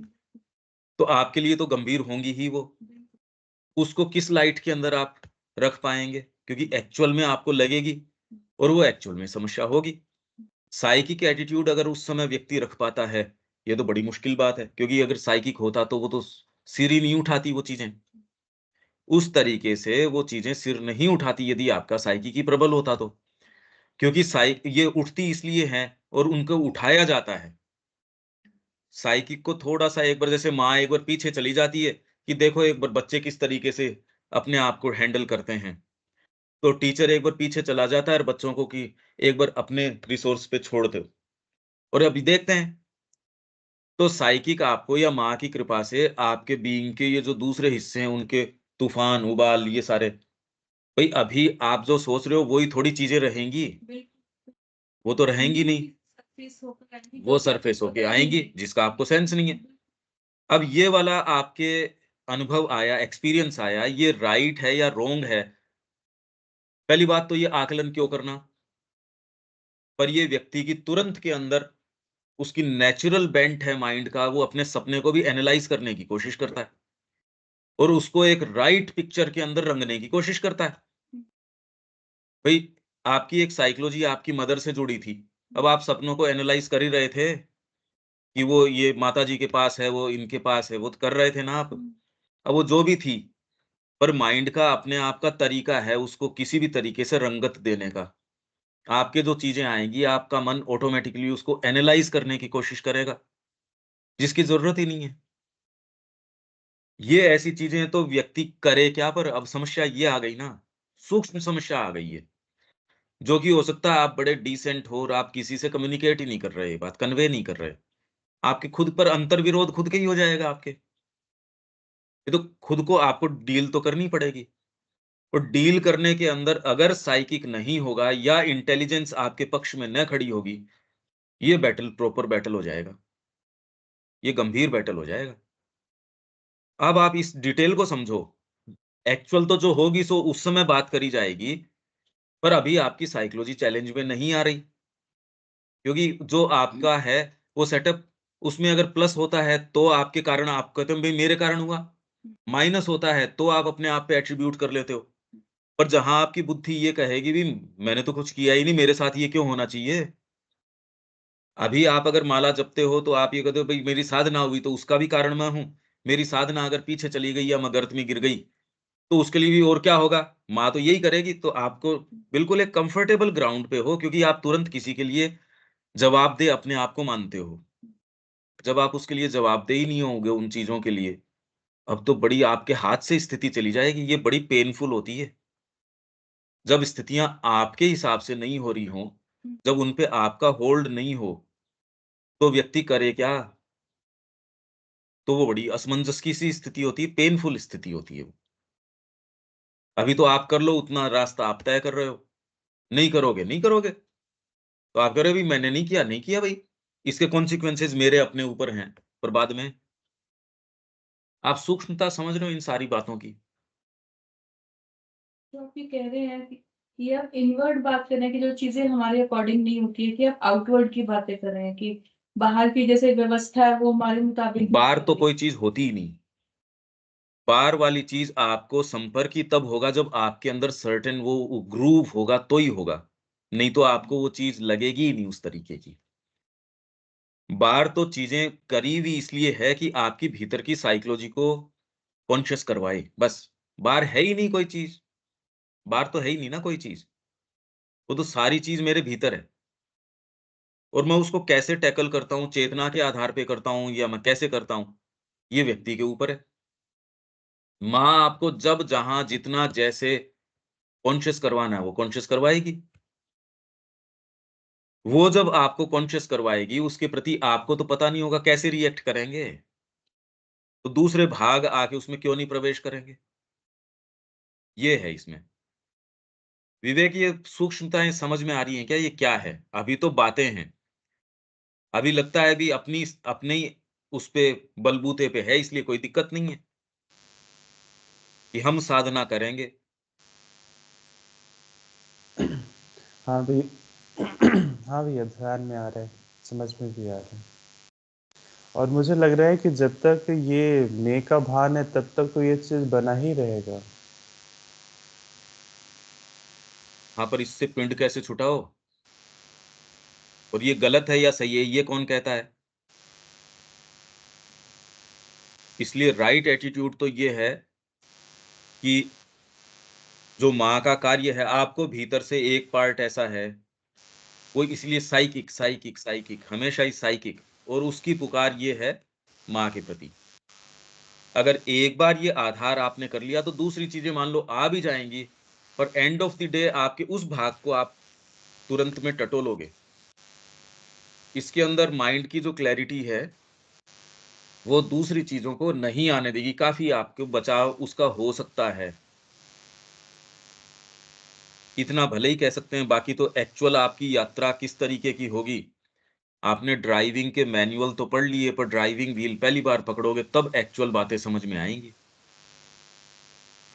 तो आपके लिए तो गंभीर होंगी ही वो। बिल्कुल। उसको किस लाइट के अंदर आप रख पाएँगे? क्योंकि एक्चुअल में आपको लगेगी और वो एक्चुअल में समस्या होगी। साइकिक एटीट्यूड अगर उस समय व्यक्ति रख पाता है, ये तो बड़ी मुश्किल बात है, क्योंकि अगर साइकिक होता तो वो तो सिर ही नहीं उठाती वो चीज़ें। उस तरीके से वो चीज़ें सिर नहीं उठाती यदि आपका साइकिक ही प्रबल होता तो। क्योंकि ये उठती इसलिए हैं और उनको उठाया जाता है। साइकिक को थोड़ा-सा एक बार जैसे माँ एक बार पीछे चली जाती है, कि देखो एक बार बच्चे किस तरीके से अपने आप को हैंडल करते हैं। तो टीचर एक बार पीछे चला जाता है और बच्चों को कि एक बार अपने रिसोर्स पे छोड़ दो। और अभी देखते हैं, तो साइकिक आपको या माँ की कृपा से आपके बीइंग के ये जो दूसरे हिस्से हैं उनके तूफ़ान, उबाल ये सारे, भई अभी आप जो सोच रहे हो वही थोड़ी चीज़ें रहेंगी, बिल्कुल, वो तो रहेंगी आएँगी नहीं, भी सरफेस होकर आएँगी, वो क्योंकि आपको सरफ़ेस होके पता ही आएँगी नहीं। जिसका आपको सेंस नहीं है। अब ये वाला आपके अनुभव आया, एक्सपीरियंस आया, ये राइट है या रॉन्ग है? पहली बात तो ये आकलन क्यों करना? पर ये व्यक्ति की तुरंत के अंदर उसकी नेचुरल बेंट है माइंड का, वो अपने सपने को भी एनालाइज़ करने की कोशिश करता है और उसको एक राइट पिक्चर के अंदर रंगने की कोशिश करता है। भई, आपकी एक साइकोलॉजी आपकी मदर से जुड़ी थी। अब आप सपनों को एनालाइज़ कर ही रहे थे कि वो ये माताजी के पास है, वो इनके पास है, वो तो कर रहे थे ना आप। अब वो जो भी थी, पर माइंड का अपने आप का तरीका है उसको किसी भी तरीके से रंगत देने का। आपके जो चीज़ें आएँगी, आपका मन ऑटोमैटिकली उसको एनालाइज़ करने की कोशिश करेगा, जिसकी ज़रूरत ही नहीं है। ये ऐसी चीज़ें तो व्यक्ति करे क्या, पर अब समस्या ये आ गई ना, सूक्ष्म समस्या आ गई है, जो कि हो सकता है आप बड़े डिसेंट हो और आप किसी से कम्युनिकेट ही नहीं कर रहे, ये बात कन्वे नहीं कर रहे। आपके खुद पर अंतर्विरोध खुद के ही हो जाएगा आपके। ये तो खुद को आपको डील तो करनी पड़ेगी और डील करने के अंदर अगर साइकिक नहीं होगा या इंटेलिजेंस आपके पक्ष में न खड़ी होगी, ये बैटल प्रॉपर बैटल हो जाएगा। ये गंभीर बैटल हो जाएगा। अब आप इस डिटेल को समझो। एक्चुअल तो जो होगी सो उस समय बात करी जाएगी, पर अभी आपकी साइकोलॉजी चैलेंज में नहीं आ रही, क्योंकि जो आपका है वो सेटअप उसमें अगर प्लस होता है तो आपके कारण आप कहते हो भई मेरे कारण हुआ, माइनस होता है तो आप अपने आप पे एट्रिब्यूट कर लेते हो। पर जहाँ आपकी बुद्धि ये कहेगी भी मैंने तो कुछ किया ही नहीं, मेरे साथ ये क्यों होना चाहिए? अभी आप अगर माला जपते हो तो आप ये कहते हो भई मेरी साधना हुई तो उसका भी कारण मैं हूँ। मेरी साधना अगर पीछे चली गई या मैं गर्त में गिर गई, तो उसके लिए भी और क्या होगा? माँ तो यही करेगी, तो आपको बिल्कुल एक कंफर्टेबल ग्राउंड पे हो क्योंकि आप तुरंत किसी के लिए जवाबदेह अपने आप को मानते हो। जब आप उसके लिए जवाबदेह ही नहीं होगे उन चीज़ों के लिए, अब तो बड़ी आपके हाथ से स्थिति चली जाएगी, ये बड़ी पेनफुल होती है। जब स्थितियाँ आपके हिसाब से नहीं हो रही हों, जब उन पे आपका होल्ड नहीं हो, तो व्यक्ति करे क्या? तो वो बड़ी असमंजस की सी स्थिति होती है, पेनफुल स्थिति होती है वो। अभी तो आप कर लो उतना रास्ता आप तय कर रहे हो, नहीं करोगे, नहीं करोगे। तो आप कह रहे हो, "भई मैंने नहीं किया भई। इसके कॉन्सिक्वेंसेज़ मेरे अपने ऊपर हैं।" पर बाद में आप सूक्ष्मता समझ रहे हो इन सारी बातों की? तो आप ये कह रहे हैं कि आप इनवर्ड बात कर रहे हैं कि जो चीज़ें हमारे अकॉर्डिंग नहीं होती है, कि आप आउटवर्ड की बातें कर रहे हैं कि बाहर की जैसे व्यवस्था है वो हमारे मुताबिक नहीं बार चल तो रही। कोई चीज़ होती ही नहीं। पार वाली चीज़ आपको संपर्क ही तब होगा जब आपके अंदर सर्टेन वो ग्रूव होगा तो ही होगा। नहीं तो आपको वो चीज़ लगेगी ही नहीं उस तरीके की। बार तो चीज़ें करी हुई इसलिए है कि आपकी भीतर की साइकोलॉजी को कॉन्शियस करवाए, बस। बाहर है ही नहीं कोई चीज़, बाहर तो है ही नहीं ना कोई चीज़। वो तो सारी चीज़ मेरे भीतर है और मैं उसको कैसे टैकल करता हूँ, चेतना के आधार पे करता हूँ या मैं कैसे करता हूँ, ये व्यक्ति के ऊपर है। माँ आपको जब, जहाँ, जितना, जैसे कॉन्शियस करवाना है, वो कॉन्शियस करवाएगी। वो जब आपको कॉन्शियस करवाएगी, उसके प्रति आपको तो पता नहीं होगा कैसे रिएक्ट करेंगे, तो दूसरे भाग आके उसमें क्यों नहीं प्रवेश करेंगे? ये है इसमें। विवेक, ये सूक्ष्मताएँ समझ में आ रही हैं क्या? ये क्या है? अभी तो बातें हैं। अभी लगता है अभी अपने ही उस पे बलबूते पे है इसलिए कोई दिक्कत नहीं है, कि हम साधना करेंगे। हाँ भी हाँ भैया, ध्यान में आ रहा है, समझ में भी आ रहा है। और मुझे लग रहा है कि जब तक ये मैं का भान है तब तक तो ये चीज़ बना ही रहेगा। हाँ, पर इससे पिंड कैसे छुटाओ? और ये गलत है या सही है, ये कौन कहता है? इसलिए राइट एटीट्यूड तो ये है कि जो माँ का कार्य है, आपको भीतर से एक पार्ट ऐसा है, वो इसलिए साइकिक हमेशा ही साइकिक, और उसकी पुकार ये है माँ के प्रति। अगर एक बार ये आधार आपने कर लिया तो दूसरी चीज़ें मान लो आ भी जाएँगी, पर एंड ऑफ द डे आपके उस भाग को आप तुरंत में टटोलोगे। इसके अंदर माइंड की जो क्लैरिटी है, वो दूसरी चीज़ों को नहीं आने देगी, काफ़ी आपको बचाव उसका हो सकता है। इतना भले ही कह सकते हैं, बाकी तो एक्चुअल आपकी यात्रा किस तरीके की होगी। आपने ड्राइविंग के मैनुअल तो पढ़ लिए, पर ड्राइविंग व्हील पहली बार पकड़ोगे तब एक्चुअल बातें समझ में आएँगी।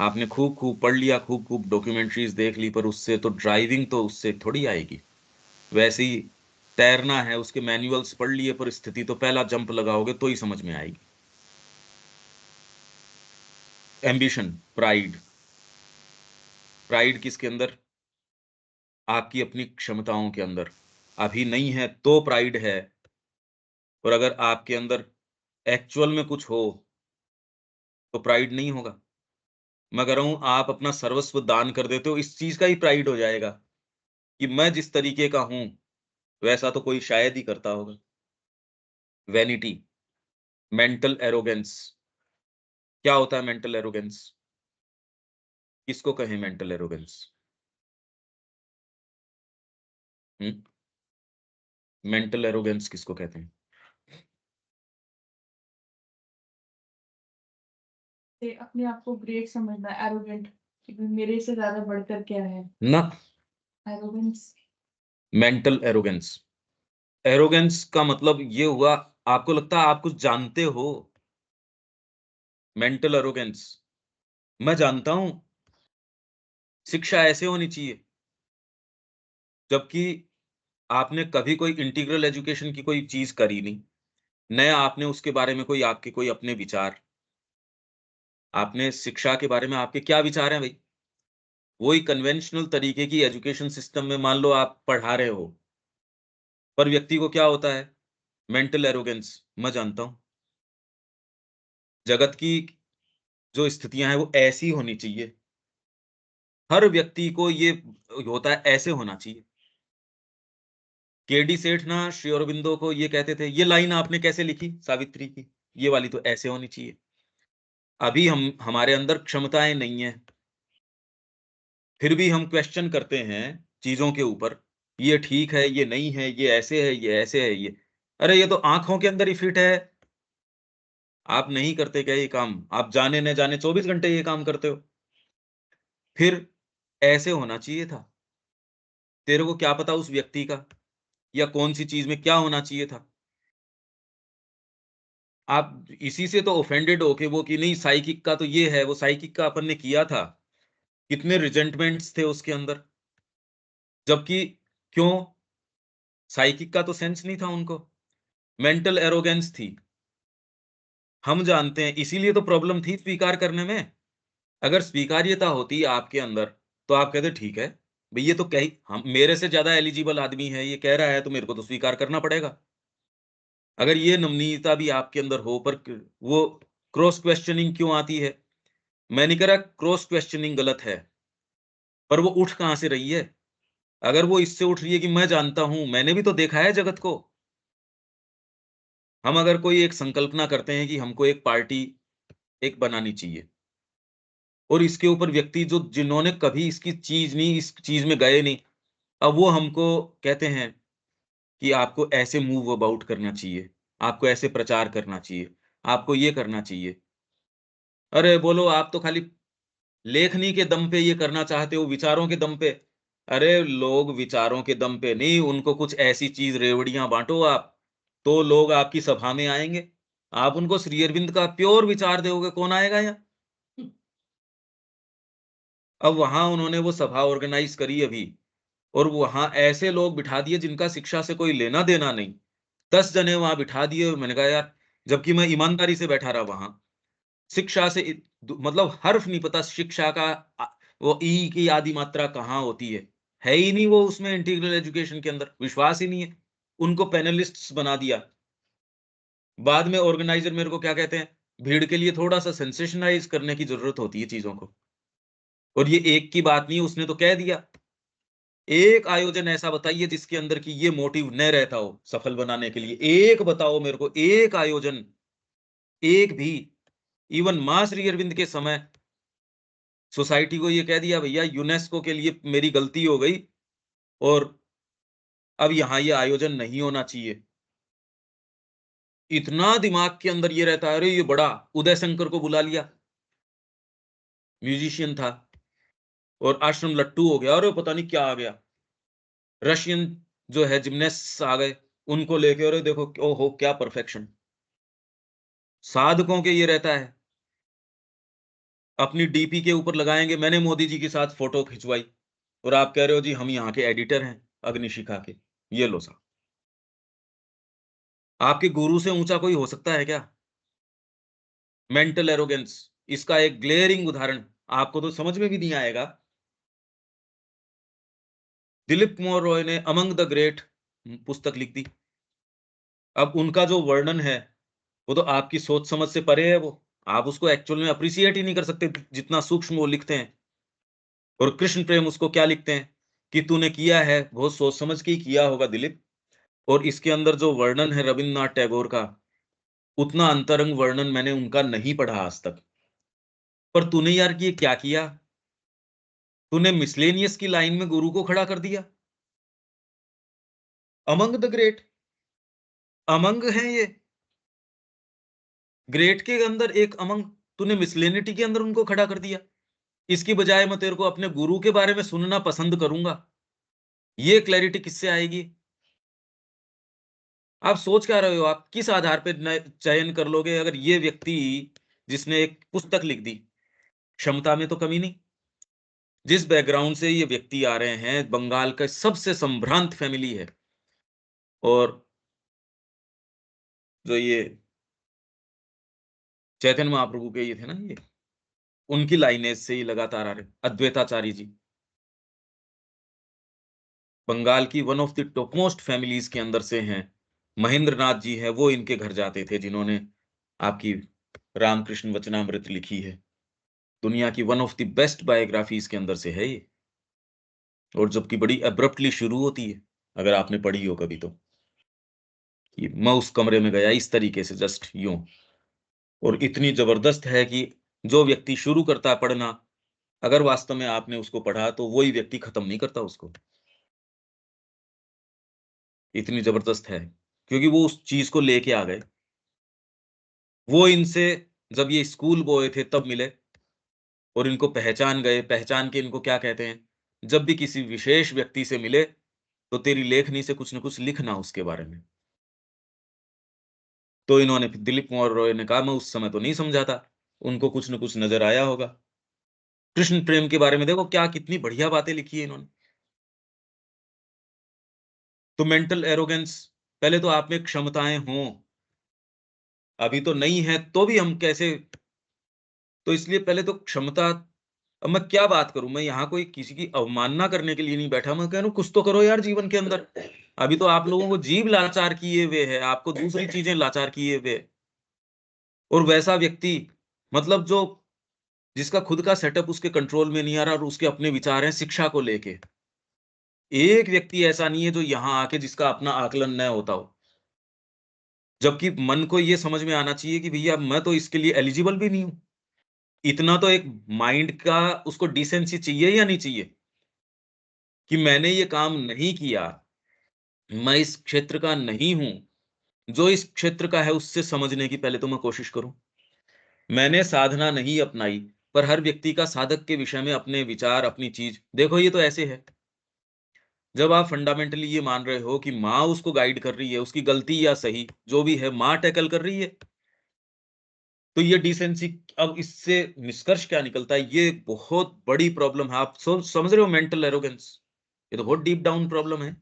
आपने खूब खूब पढ़ लिया, खूब खूब डॉक्यूमेंट्रीज देख ली, पर उससे तो ड्राइविंग तो उससे थोड़ी आएगी। वैसे ही तैरना है, उसके मैनुअल्स पढ़ लिए, पर स्थिति तो पहला जंप लगाओगे तो ही समझ में आएगी। एम्बिशन, प्राइड, प्राइड किसके अंदर? आपकी अपनी क्षमताओं के अंदर। अभी नहीं है तो प्राइड है, और अगर आपके अंदर एक्चुअल में कुछ हो तो प्राइड नहीं होगा। मैं कह रहा हूं, आप अपना सर्वस्व दान कर देते हो, इस चीज का ही प्राइड हो जाएगा कि मैं जिस तरीके का हूं वैसा तो कोई शायद ही करता होगा। Vanity, mental arrogance. क्या होता है मेंटल एरोगेंस? किसको कहें मेंटल एरोगेंस? मेंटल एरोगेंस किसको कहते हैं? अपने आप को ग्रेट समझना, एरोगेंट, कि भाई मेरे से ज्यादा बढ़कर क्या है, ना, एरोगेंस। Mental arrogance. एरोगेंस का मतलब ये हुआ, आपको लगता है आप कुछ जानते हो। मेंटल एरोगेंस, मैं जानता हूं शिक्षा ऐसे होनी चाहिए, जबकि आपने कभी कोई इंटीग्रल एजुकेशन की कोई चीज करी नहीं। नया आपने उसके बारे में कोई आपके कोई अपने विचार, आपने शिक्षा के बारे में आपके क्या विचार हैं भाई? वही कन्वेंशनल तरीके की एजुकेशन सिस्टम में मान लो आप पढ़ा रहे हो, पर व्यक्ति को क्या होता है? मेंटल एरोगेंस, मैं जानता हूं जगत की जो स्थितियां हैं वो ऐसी होनी चाहिए, हर व्यक्ति को ये होता है, ऐसे होना चाहिए। केडी सेठ ना श्री अरबिंदो को ये कहते थे, ये लाइन आपने कैसे लिखी सावित्री की, ये वाली तो ऐसे होनी चाहिए। अभी हम हमारे अंदर क्षमताएं नहीं है, फिर भी हम क्वेश्चन करते हैं चीजों के ऊपर, ये ठीक है, ये नहीं है, ये ऐसे है, ये ऐसे है, ये अरे ये तो आंखों के अंदर ही फिट है। आप नहीं करते क्या ये काम? आप जाने न जाने 24 घंटे ये काम करते हो। फिर ऐसे होना चाहिए था। तेरे को क्या पता उस व्यक्ति का, या कौन सी चीज में क्या होना चाहिए था? आप इसी से तो ऑफेंडेड हो के वो कि नहीं साइकिक का तो ये है, वो साइकिक का अपन ने किया था, कितने रिजेंटमेंट्स थे उसके अंदर। जबकि क्यों? साइकिक का तो सेंस नहीं था उनको, मेंटल एरोगेंस थी। हम जानते हैं, इसीलिए तो प्रॉब्लम थी स्वीकार करने में। अगर स्वीकार्यता होती आपके अंदर तो आप कहते ठीक है भाई, ये तो कहीं हम मेरे से ज्यादा एलिजिबल आदमी है, ये कह रहा है तो मेरे को तो स्वीकार करना पड़ेगा। अगर ये नमनीयता भी आपके अंदर हो, पर वो क्रॉस क्वेश्चनिंग क्यों आती है? मैं नहीं कह रहा क्रॉस क्वेश्चनिंग गलत है, पर वो उठ कहां से रही है? अगर वो इससे उठ रही है कि मैं जानता हूं, मैंने भी तो देखा है जगत को। हम अगर कोई एक संकल्पना करते हैं कि हमको एक पार्टी एक बनानी चाहिए, और इसके ऊपर व्यक्ति जो जिन्होंने कभी इसकी चीज नहीं, इस चीज में गए नहीं, अब वो हमको कहते हैं कि आपको ऐसे मूव अबाउट करना चाहिए, आपको ऐसे प्रचार करना चाहिए, आपको ये करना चाहिए। अरे बोलो, आप तो खाली लेखनी के दम पे ये करना चाहते हो, विचारों के दम पे। अरे लोग विचारों के दम पे नहीं, उनको कुछ ऐसी चीज रेवड़ियां बांटो आप, तो लोग आपकी सभा में आएंगे। आप उनको श्री अरविंद का प्योर विचार दोगे, कौन आएगा यहाँ? अब वहां उन्होंने वो सभा ऑर्गेनाइज करी अभी, और वहां ऐसे लोग बिठा दिए जिनका शिक्षा से कोई लेना देना नहीं। 10 जने वहां बिठा दिए। मैंने कहा यार, जबकि मैं ईमानदारी से बैठा रहा वहां, शिक्षा से मतलब हर्फ नहीं पता शिक्षा का। वो ई की आदि मात्रा कहाँ होती है ही नहीं वो उसमें, इंटीग्रल एजुकेशन के अंदर विश्वास ही नहीं है। उनको पैनलिस्ट्स बना दिया। बाद में ऑर्गेनाइजर मेरे को क्या कहते हैं, भीड़ के लिए थोड़ा सा सेंसेशनाइज करने की जरूरत होती है चीजों को। और ये एक की बात नहीं, उसने तो कह दिया। एक आयोजन ऐसा बताइए जिसके अंदर की ये मोटिव न रहता हो सफल बनाने के लिए, एक बताओ मेरे को, एक आयोजन, एक भी। इवन मां श्री अरविंद के समय सोसाइटी को ये कह दिया भैया यूनेस्को के लिए मेरी गलती हो गई, और अब यहां ये आयोजन नहीं होना चाहिए। इतना दिमाग के अंदर ये रहता है, अरे ये बड़ा उदय शंकर को बुला लिया, म्यूजिशियन था, और आश्रम लट्टू हो गया, और पता नहीं क्या आ गया, रशियन जो है जिम्नास्ट आ गए, उनको लेके, अरे देखो ओहो क्या परफेक्शन। साधकों के ये रहता है। अपनी डीपी के ऊपर लगाएंगे, मैंने मोदी जी के साथ फोटो खिंचवाई, और आप कह रहे हो जी हम यहाँ के एडिटर हैं अग्निशिखा के। ये लो साहब, आपके गुरु से ऊंचा कोई हो सकता है क्या? मेंटल एरोगेंस, इसका एक ग्लेयरिंग उदाहरण, आपको तो समझ में भी नहीं आएगा। दिलीप कुमार रॉय ने अमंग द ग्रेट पुस्तक लिख दी। अब उनका जो वर्णन है वो तो आपकी सोच समझ से परे है, वो आप उसको एक्चुअल में अप्रिशिएट ही नहीं कर सकते जितना सूक्ष्म वो लिखते हैं। और कृष्ण प्रेम उसको क्या लिखते हैं कि तूने किया है बहुत सोच समझ के ही किया होगा दिलीप। और इसके अंदर जो वर्णन है रविन्द्रनाथ टैगोर का, उतना अंतरंग वर्णन मैंने उनका नहीं पढ़ा आज तक। पर तूने यार ये क्या किया, तूने मिसलेनियस की लाइन में गुरु को खड़ा कर दिया। अमंग द ग्रेट, अमंग है ये, ग्रेट के अंदर एक अमंग, तूने मिसलेनिटी के अंदर उनको खड़ा कर दिया। इसकी बजाय मैं तेरे को अपने गुरु के बारे में सुनना पसंद करूंगा, ये क्लैरिटी किससे आएगी? आप सोच क्या रहे हो, आप किस आधार पे चयन कर लोगे अगर ये व्यक्ति जिसने एक पुस्तक लिख दी, क्षमता में तो कमी नहीं। जिस बैकग्राउंड से ये व्यक्ति आ रहे हैं, बंगाल का सबसे संभ्रांत फैमिली है, और जो ये चैतन्य महाप्रभु के ये थे ना, ये उनकी लाइनेज से ही लगातार आ रहे, अद्वैताचार्य जी बंगाल की one of the top most families के अंदर से हैं। महेंद्र नाथ जी हैं, वो इनके घर जाते थे जिन्होंने आपकी रामकृष्ण वचनामृत लिखी है। दुनिया की one of the best biographies के अंदर से है ये, और जबकि बड़ी अब्रप्टली शुरू होती है, अगर आपने पढ़ी हो कभी तो, कि मैं उस कमरे में गया इस तरीके से जस्ट यूं, और इतनी जबरदस्त है कि जो व्यक्ति शुरू करता है पढ़ना, अगर वास्तव में आपने उसको पढ़ा तो वही व्यक्ति खत्म नहीं करता उसको। इतनी जबरदस्त है क्योंकि वो उस चीज को लेके आ गए। वो इनसे जब ये स्कूल बॉय थे तब मिले, और इनको पहचान गए, पहचान के इनको क्या कहते हैं, जब भी किसी विशेष व्यक्ति से मिले तो तेरी लेखनी से कुछ न कुछ लिखना उसके बारे में। तो इन्होंने फिर दिलीप कुमार रॉय ने कहा मैं उस समय तो नहीं समझा था, उनको कुछ न कुछ नजर आया होगा। कृष्ण प्रेम के बारे में देखो क्या कितनी बढ़िया बातें लिखी है इन्होंने। तो मेंटल एरोगेंस, पहले तो आप में क्षमताएं हों, अभी तो नहीं है तो भी हम कैसे, तो इसलिए पहले तो क्षमता। अब मैं क्या बात करूं, मैं यहाँ कोई किसी की अवमानना करने के लिए नहीं बैठा, मैं कह रहा हूं कुछ तो करो यार जीवन के अंदर। अभी तो आप लोगों को जीव लाचार किए हुए है, आपको दूसरी चीजें लाचार किए हुए। और वैसा व्यक्ति, मतलब जो जिसका खुद का सेटअप उसके कंट्रोल में नहीं आ रहा और उसके अपने विचार हैं शिक्षा को लेके, एक व्यक्ति ऐसा नहीं है जो यहाँ आके जिसका अपना आकलन न होता हो। जबकि मन को ये समझ में आना चाहिए कि भैया मैं तो इसके लिए एलिजिबल भी नहीं हूं। इतना तो एक माइंड का उसको डिसेंसी चाहिए या नहीं चाहिए, कि मैंने ये काम नहीं किया, मैं इस क्षेत्र का नहीं हूं, जो इस क्षेत्र का है उससे समझने की पहले तो मैं कोशिश करूं। मैंने साधना नहीं अपनाई, पर हर व्यक्ति का साधक के विषय में अपने विचार, अपनी चीज देखो। ये तो ऐसे है, जब आप फंडामेंटली ये मान रहे हो कि माँ उसको गाइड कर रही है, उसकी गलती या सही जो भी है माँ टैकल कर रही है, तो ये डिसेंसी। अब इससे निष्कर्ष क्या निकलता है, ये बहुत बड़ी प्रॉब्लम है। आप समझ रहे हो मेंटल एरोगेंस, ये तो बहुत डीप डाउन प्रॉब्लम है।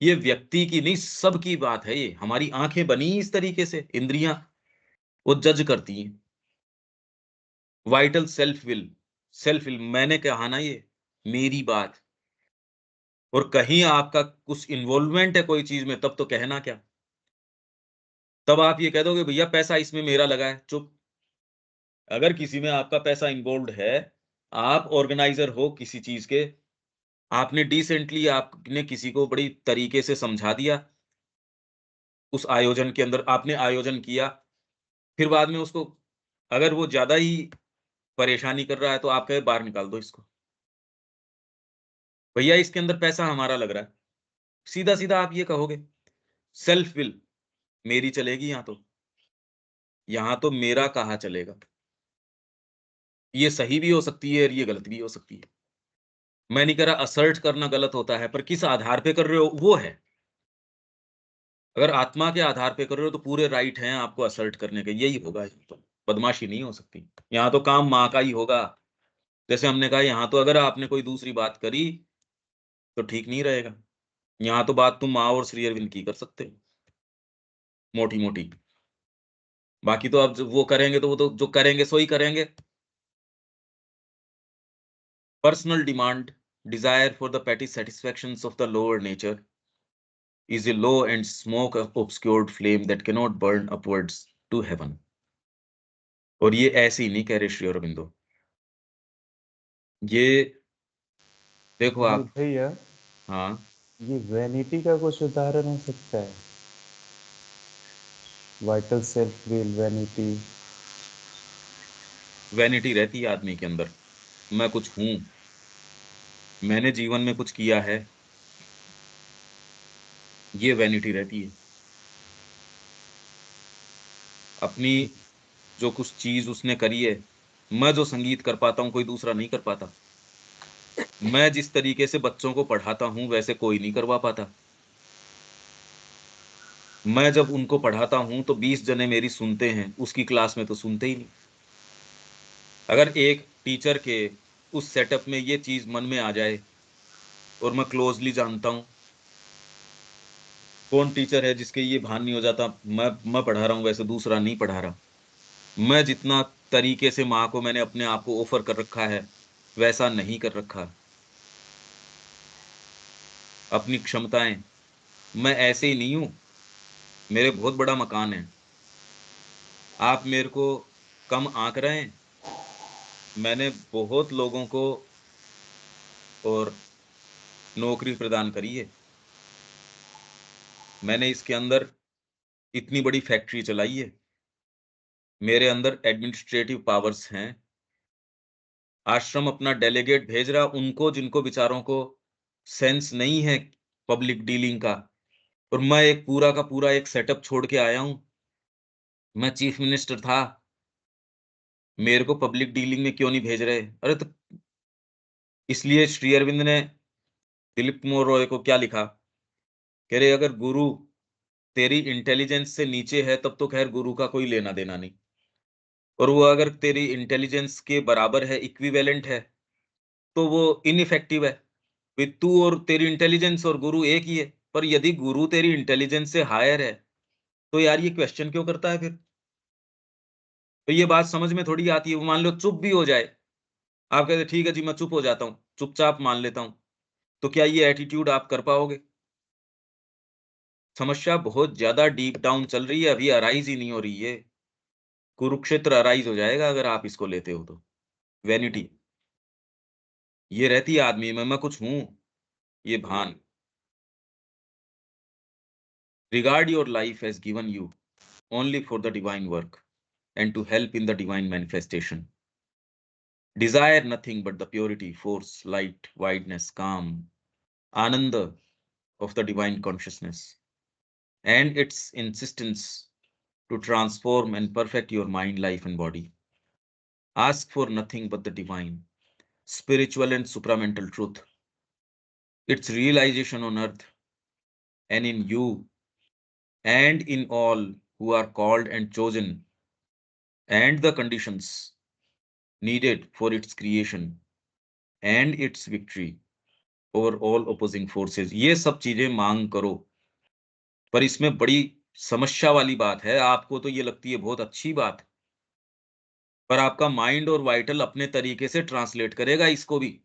ये व्यक्ति की नहीं, सबकी बात है। ये हमारी आंखें बनी इस तरीके से, इंद्रियां वो जज करती हैं। Vital self will, self will मैंने कहा ना, ये मेरी बात, और कहीं आपका कुछ इन्वॉल्वमेंट है कोई चीज में तब तो कहना क्या। तब आप ये कह दोगे भैया पैसा इसमें मेरा लगा है, चुप। अगर किसी में आपका पैसा इन्वॉल्व है, आप ऑर्गेनाइजर हो किसी चीज के, आपने डिसेंटली आपने किसी को बड़ी तरीके से समझा दिया, उस आयोजन के अंदर आपने आयोजन किया, फिर बाद में उसको अगर वो ज्यादा ही परेशानी कर रहा है तो आप कहे बाहर निकाल दो इसको, भैया इसके अंदर पैसा हमारा लग रहा है। सीधा सीधा आप ये कहोगे। सेल्फ विल मेरी चलेगी यहां तो मेरा कहा चलेगा। ये सही भी हो सकती है और ये गलत भी हो सकती है। मैं नहीं कह रहा असर्ट करना गलत होता है, पर किस आधार पे कर रहे हो वो है। अगर आत्मा के आधार पे कर रहे हो तो पूरे राइट हैं आपको असर्ट करने के, यही होगा। बदमाशी नहीं हो सकती। यहाँ तो काम माँ का ही होगा। जैसे हमने कहा, यहाँ तो अगर आपने कोई दूसरी बात करी तो ठीक नहीं रहेगा। यहाँ तो बात तुम माँ और श्री अरविंद की कर सकते हो, मोटी-मोटी। बाकी तो अब जो वो करेंगे तो वो तो जो करेंगे सो ही करेंगे। Personal demand, desire for the petty satisfactions of the lower nature, is a low and smoke obscured flame that cannot burn upwards to heaven. और ये ऐसे ही नहीं कह रहे श्री अरबिंदो। ये देखो यानी आप। भैया, हाँ, ये वैनिटी का कुछ उदाहरण हो सकता है? Vital self will, vanity. Vanity रहती है आदमी के अंदर। मैं कुछ हूँ, मैंने जीवन में कुछ किया है, ये वैनिटी रहती है। अपनी जो कुछ चीज़ उसने करी है, मैं जो संगीत कर पाता हूँ, कोई दूसरा नहीं कर पाता। मैं जिस तरीके से बच्चों को पढ़ाता हूँ, वैसे कोई नहीं करवा पाता। मैं जब उनको पढ़ाता हूँ, तो 20 जने मेरी सुनते हैं, उसकी क्लास में तो सुनते ही नहीं। अगर एक टीचर के उस सेटअप में ये चीज़ मन में आ जाए, और मैं क्लोज़ली जानता हूँ, कौन टीचर है जिसके ये भान नहीं हो जाता, मैं पढ़ा रहा हूँ, वैसे दूसरा नहीं पढ़ा रहा। मैं जितना तरीके से माँ को मैंने अपने आप को ऑफ़र कर रखा है, वैसा नहीं कर रखा। अपनी क्षमताएँ, मैं ऐसे ही नहीं हूँ, मेरे बहुत बड़ा मकान है। आप मेरे को कम आँक रहे हैं, मैंने बहुत लोगों को और नौकरी प्रदान करी है। मैंने इसके अंदर इतनी बड़ी फैक्ट्री चलाई है। मेरे अंदर एडमिनिस्ट्रेटिव पावर्स हैं। आश्रम अपना डेलीगेट भेज रहा उनको जिनको बेचारों को सेंस नहीं है पब्लिक डीलिंग का, और मैं एक पूरा का पूरा एक सेटअप छोड़ के आया हूँ। मैं चीफ मिनिस्टर था, मेरे को पब्लिक डीलिंग में क्यों नहीं भेज रहे? अरे तो इसलिए श्री अरविंद ने दिलीप कुमार रॉय को क्या लिखा? कह रहे अगर गुरु तेरी इंटेलिजेंस से नीचे है तब तो खैर गुरु का कोई लेना-देना नहीं। और वो अगर तेरी इंटेलिजेंस के बराबर है, इक्विवेलेंट है, तो वो इनइफेक्टिव है। वे तू और तेरी इंटेलिजेंस और गुरु एक ही है। पर यदि गुरु तेरी इंटेलिजेंस से हायर है, तो यार ये क्वेश्चन क्यों करता है फिर? तो ये बात समझ में थोड़ी आती है। वो मान लो चुप भी हो जाए, आप कहते ठीक है जी मैं चुप हो जाता हूँ, चुपचाप मान लेता हूँ। तो क्या ये एटीट्यूड आप कर पाओगे? समस्या बहुत ज़्यादा डीप डाउन चल रही है, अभी अराइज़ ही नहीं हो रही है। कुरुक्षेत्र अराइज़ हो जाएगा अगर आप इसको लेते हो तो। वैनिटी, ये रहती है आदमी में, मैं कुछ हूँ, ये भान। Regard your life as given you only for the divine work and to help in the divine manifestation. Desire nothing but the purity, force, light, wideness, calm, ananda of the divine consciousness and its insistence to transform and perfect your mind, life, and body. Ask for nothing but the divine, spiritual, and supramental truth, its realization on earth and in you and in all who are called and chosen, and the conditions needed for its creation and its victory over all opposing forces। ये सब चीजें मांग करो। पर इसमें बड़ी समस्या वाली बात है, आपको तो ये लगती है बहुत अच्छी बात, पर आपका माइंड और वाइटल अपने तरीके से ट्रांसलेट करेगा इसको भी,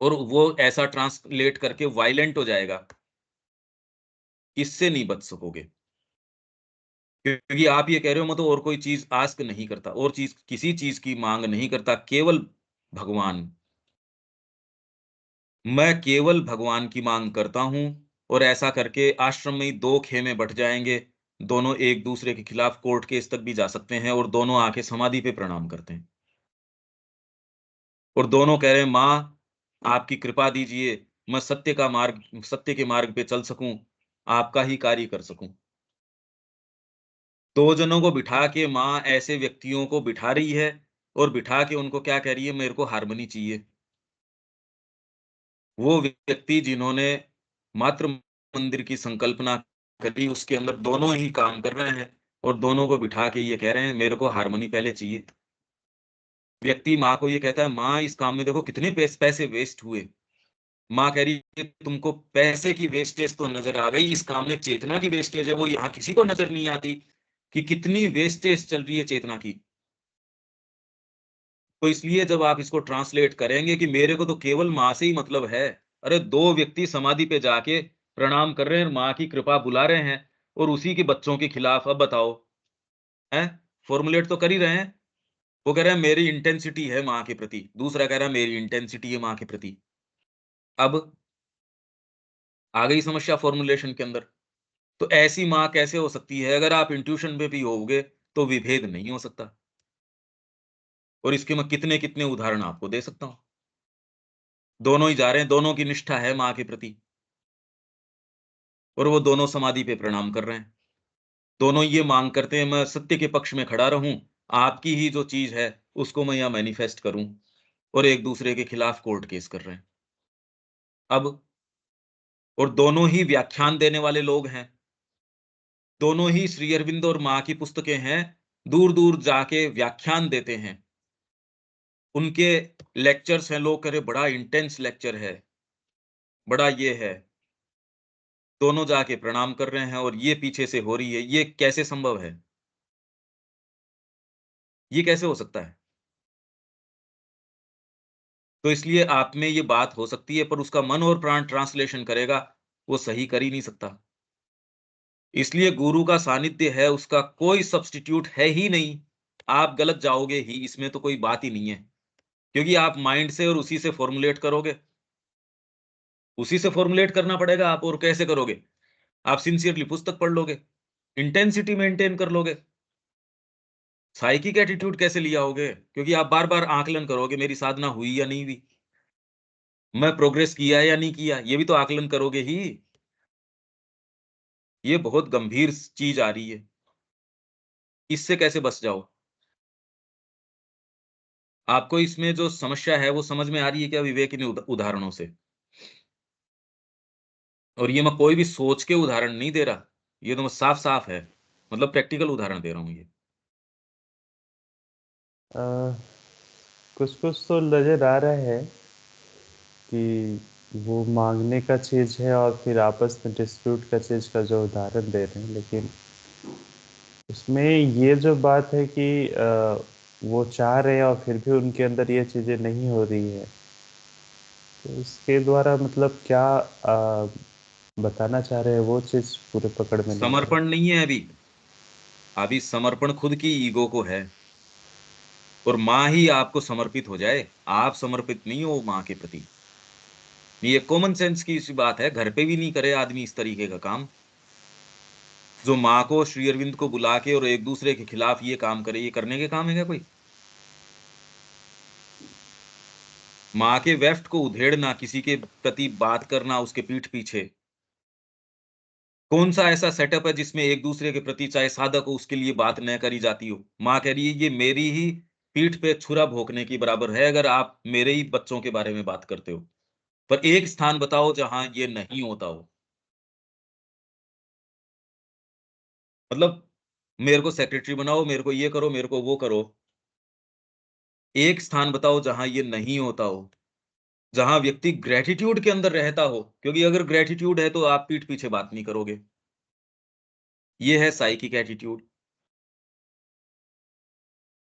और वो ऐसा ट्रांसलेट करके वायलेंट हो जाएगा, इससे नहीं बच सकोगे। क्योंकि आप ये कह रहे हो मैं तो और कोई चीज आस्क नहीं करता, और चीज किसी चीज की मांग नहीं करता, केवल भगवान। मैं केवल भगवान की मांग करता हूँ, और ऐसा करके आश्रम में ही 2 खेमे बँट जाएँगे, दोनों एक-दूसरे के खिलाफ कोर्ट केस तक भी जा सकते हैं, और दोनों आके समाधि पे प्रणाम करते हैं। और दोनों कह रहे हैं, माँ, आपकी कृपा दीजिए, मैं सत्य के मार्ग पे चल सकूँ, आपका ही कार्य कर सकूँ। 2 जनों को बिठा के माँ ऐसे व्यक्तियों को बिठा रही है, और बिठा के उनको क्या कह रही है, मेरे को हारमनी चाहिए। वो व्यक्ति जिन्होंने मातृ मंदिर की संकल्पना करी, उसके अंदर दोनों ही काम कर रहे हैं। और दोनों को बिठा के ये कह रहे हैं मेरे को हारमोनी पहले चाहिए। व्यक्ति माँ को ये कहता है, माँ इस काम में देखो कितने पैसे वेस्ट हुए। माँ कह रही है तुमको पैसे की वेस्टेज तो नजर आ गई, इस काम में चेतना की वेस्टेज है वो यहाँ किसी को नजर नहीं आती कि कितनी वेस्टेज चल रही है चेतना की। तो इसलिए जब आप इसको ट्रांसलेट करेंगे कि मेरे को तो केवल माँ से ही मतलब है, अरे दो व्यक्ति समाधि पे जाके प्रणाम कर रहे हैं, माँ की कृपा बुला रहे हैं और उसी के बच्चों के खिलाफ, अब बताओ हैं, फॉर्मुलेट तो कर ही रहे हैं। वो कह रहे हैं मेरी इंटेंसिटी है माँ के प्रति, दूसरा कह रहा है मेरी इंटेंसिटी है माँ के प्रति। अब आ गई समस्या फॉर्मुलेशन के अंदर। तो ऐसी माँ कैसे हो सकती है? अगर आप इंट्यूशन पे भी होगे तो विभेद नहीं हो सकता। और इसके मैं कितने कितने उदाहरण आपको दे सकता हूं। दोनों ही जा रहे हैं, दोनों की निष्ठा है माँ के प्रति और वो दोनों समाधि पे प्रणाम कर रहे हैं। दोनों ये मांग करते हैं मैं सत्य के पक्ष में खड़ा रहूं, आपकी ही जो चीज है उसको मैं यहाँ मैनिफेस्ट करूं, और एक दूसरे के खिलाफ कोर्ट केस कर रहे हैं। अब और दोनों ही व्याख्यान देने वाले लोग हैं, दोनों ही श्री अरविंद और माँ की पुस्तकें हैं, दूर दूर जाके व्याख्यान देते हैं। उनके लेक्चर्स हैं, लोग कह रहे बड़ा इंटेंस लेक्चर है, बड़ा ये है। दोनों जाके प्रणाम कर रहे हैं और ये पीछे से हो रही है। ये कैसे संभव है? ये कैसे हो सकता है? तो इसलिए आप में ये बात हो सकती है, पर उसका मन और प्राण ट्रांसलेशन करेगा, वो सही कर ही नहीं सकता। इसलिए गुरु का सानिध्य है, उसका कोई सब्स्टिट्यूट है ही नहीं। आप गलत जाओगे ही, इसमें तो कोई बात ही नहीं है, क्योंकि आप माइंड से और उसी से फॉर्मुलेट करोगे। उसी से फॉर्मुलेट करना पड़ेगा। आप और कैसे करोगे? आप सिंसियरली पुस्तक पढ़ लोगे, इंटेंसिटी मेंटेन कर लोगे, साइकिक एटीट्यूड कैसे लिया होगे? क्योंकि आप बार-बार आकलन करोगे, मेरी साधना हुई या नहीं हुई? मैं प्रोग्रेस किया या नहीं किया? ये भी तो आकलन करोगे ही। ये बहुत गंभीर चीज आ रही है। इससे कैसे बच जाओ? आपको इसमें जो समस्या है वो समझ में आ रही है क्या विवेक इन उदाहरणों से? और ये मैं कोई भी सोच के उदाहरण नहीं दे रहा, ये तो साफ-साफ है। मतलब प्रैक्टिकल उदाहरण दे रहा हूँ ये। कुछ कुछ तो नज़र आ रहा है कि वो माँगने का चीज़ है और फिर आपस में डिस्प्यूट का चीज़ का जो उदाहरण दे रहे हैं, लेकिन उसमें ये जो बात है कि वो चाह रहे हैं और फिर भी उनके अंदर ये चीज़ें नहीं हो रही है। तो इसके द्वारा मतलब क्या बताना चाह रहे हैं वो चीज़ पूरे पकड़ में नहीं आ रही। समर्पण नहीं है अभी। अभी समर्पण खुद की ईगो को है, और माँ ही आपको समर्पित हो जाए। आप समर्पित नहीं हो माँ के प्रति। ये कॉमन सेंस की सी बात है, घर पे भी नहीं करे आदमी इस तरीके का काम। जो माँ को, श्री अरविंद को बुला के और एक दूसरे के खिलाफ ये काम करे, ये करने के काम है क्या कोई? माँ के वेफ्ट को उधेड़ना, किसी के प्रति बात करना उसके पीठ पीछे, कौन सा ऐसा सेटअप है जिसमें एक दूसरे के प्रति चाहे साधक हो उसके लिए बात न करी जाती हो? माँ कह रही है ये मेरी ही पीठ पे छुरा भोंकने की बराबर है अगर आप मेरे ही बच्चों के बारे में बात करते हो। पर एक स्थान बताओ जहां ये नहीं होता हो। मतलब मेरे को सेक्रेटरी बनाओ, मेरे को ये करो, मेरे को वो करो। एक स्थान बताओ जहां ये नहीं होता हो, जहां व्यक्ति ग्रैटिट्यूड के अंदर रहता हो, क्योंकि अगर ग्रैटिट्यूड है तो आप पीठ पीछे बात नहीं करोगे। ये है साइकिक एटीट्यूड।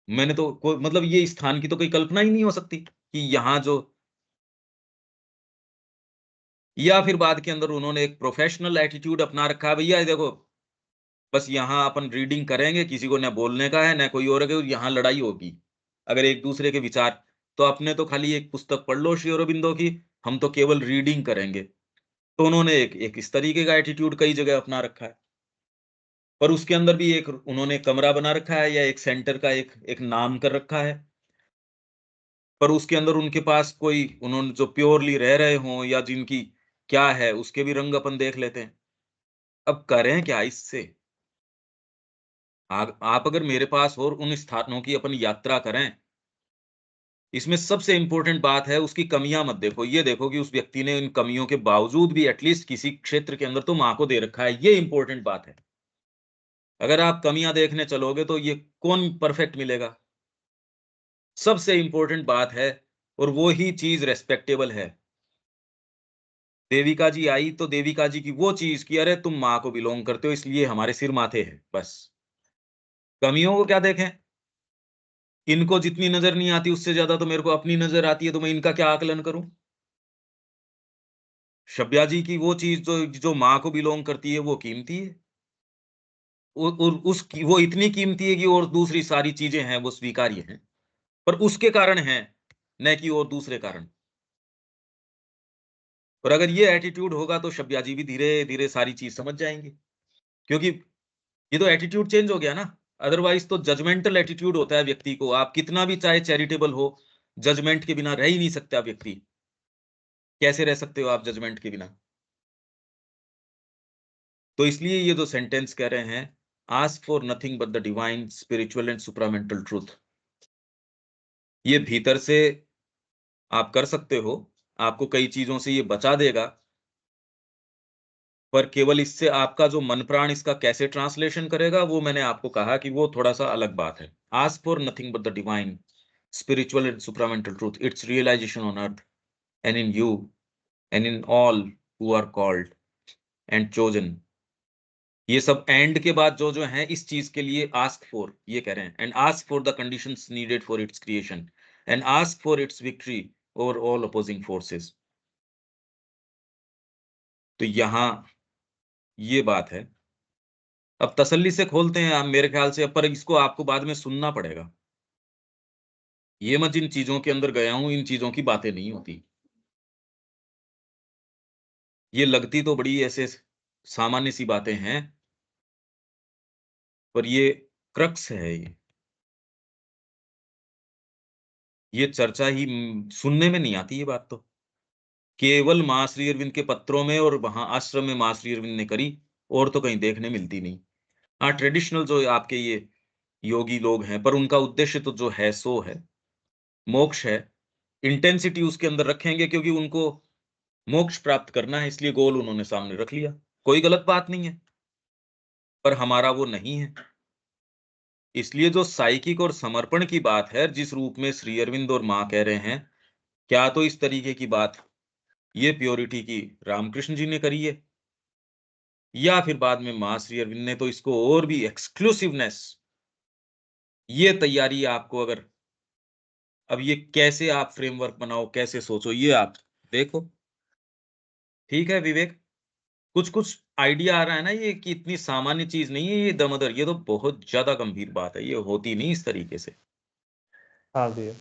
मैंने तो मतलब ये स्थान की तो कोई कल्पना ही नहीं हो सकती कि यहाँ जो, या फिर बाद के अंदर उन्होंने एक प्रोफेशनल एटीट्यूड अपना रखा है, भैया ये देखो बस यहाँ अपन रीडिंग करेंगे, किसी को न बोलने का है न कोई और है, यहाँ लड़ाई होगी अगर एक दूसरे के विचार, तो अपने तो खाली एक पुस्तक पढ़ लो श्री अरबिंदो की, हम तो केवल रीडिंग करेंगे। तो उन्होंने एक एक इस तरीके का एटीट्यूड कई जगह अपना रखा है। पर उसके अंदर भी एक उन्होंने कमरा बना रखा है या एक सेंटर का एक एक नाम कर रखा है। पर उसके अंदर उनके पास कोई, उन्होंने जो प्योरली रह रहे हों या जिनकी क्या है उसके भी रंग अपन देख लेते हैं। अब करें क्या इससे? आप अगर मेरे पास और उन स्थानों की अपन यात्रा करें, इसमें सबसे इंपॉर्टेंट बात है उसकी कमियां मत देखो, ये देखो कि उस व्यक्ति ने इन कमियों के बावजूद भी एटलीस्ट किसी क्षेत्र के अंदर तो माँ को दे रखा है, ये इंपॉर्टेंट बात है। अगर आप कमियां देखने चलोगे तो ये कौन परफेक्ट मिलेगा? सबसे इंपॉर्टेंट बात है, और वो ही चीज रेस्पेक्टेबल है। देविका जी आई तो देविका जी की वो चीज की, अरे तुम माँ को बिलोंग करते हो इसलिए हमारे सिर माथे है, बस। कमियों को क्या देखें? इनको जितनी नजर नहीं आती उससे ज्यादा तो मेरे को अपनी नजर आती है, तो मैं इनका क्या आकलन करूं? शब्या जी की वो चीज जो जो माँ को बिलोंग करती है वो कीमती है, और उसकी वो इतनी कीमती है कि और दूसरी सारी चीजें हैं वो स्वीकार्य हैं, पर उसके कारण है, न कि और दूसरे कारण। और अगर ये एटीट्यूड होगा तो शब्या जी भी धीरे धीरे सारी चीज समझ जाएंगे, क्योंकि ये तो एटीट्यूड चेंज हो गया ना। अदरवाइज तो जजमेंटल एटीट्यूड होता है व्यक्ति को, आप कितना भी चाहे चैरिटेबल हो, जजमेंट के बिना रह ही नहीं सकता व्यक्ति। कैसे रह सकते हो आप जजमेंट के बिना? तो इसलिए ये जो सेंटेंस कह रहे हैं, ask for nothing but the divine spiritual and supramental truth, ये भीतर से आप कर सकते हो, आपको कई चीजों से ये बचा देगा, पर केवल इससे आपका जो मन प्राण इसका कैसे ट्रांसलेशन करेगा, वो मैंने आपको कहा कि वो थोड़ा सा अलग बात है। Ask for nothing but the divine spiritual and supramental truth, its realisation on earth and in you and in all who are called and chosen. ये सब एंड के बाद जो जो है इस चीज के लिए आस्क फॉर, ये कह रहे हैं, and ask for the conditions needed for its creation and ask for its victory over all opposing forces. तो यहां ये बात है। अब तसल्ली से खोलते हैं आप मेरे ख्याल से, पर इसको आपको बाद में सुनना पड़ेगा। ये मैं जिन चीजों के अंदर गया हूं इन चीजों की बातें नहीं होती, ये लगती तो बड़ी ऐसे सामान्य सी बातें हैं, पर ये क्रक्स है। ये चर्चा ही सुनने में नहीं आती ये बात तो। केवल माँ श्री अरविंद के पत्रों में और वहां आश्रम में माँ श्री अरविंद ने करी, और तो कहीं देखने मिलती नहीं। हाँ, ट्रेडिशनल जो आपके ये योगी लोग हैं, पर उनका उद्देश्य तो जो है सो है मोक्ष है। इंटेंसिटी उसके अंदर रखेंगे क्योंकि उनको मोक्ष प्राप्त करना है, इसलिए गोल उन्होंने सामने रख लिया। कोई गलत बात नहीं है, पर हमारा वो नहीं है। इसलिए जो साइकिक और समर्पण की बात है, जिस रूप में श्री अरविंद और माँ कह रहे हैं, क्या तो इस तरीके की बात ये प्योरिटी की रामकृष्ण जी ने करी है, या फिर बाद में माँ श्री अरविंद ने तो इसको और भी एक्सक्लूसिवनेस, ये तैयारी आपको अगर, अब ये कैसे आप फ्रेमवर्क बनाओ, कैसे सोचो, ये आप देखो। ठीक है विवेक, कुछ कुछ आइडिया आ रहा है ना, ये कि इतनी सामान्य चीज नहीं है ये दमोदर, ये तो बहुत ज्यादा गंभीर बात है, ये होती नहीं इस तरीके से। हाँ भैया।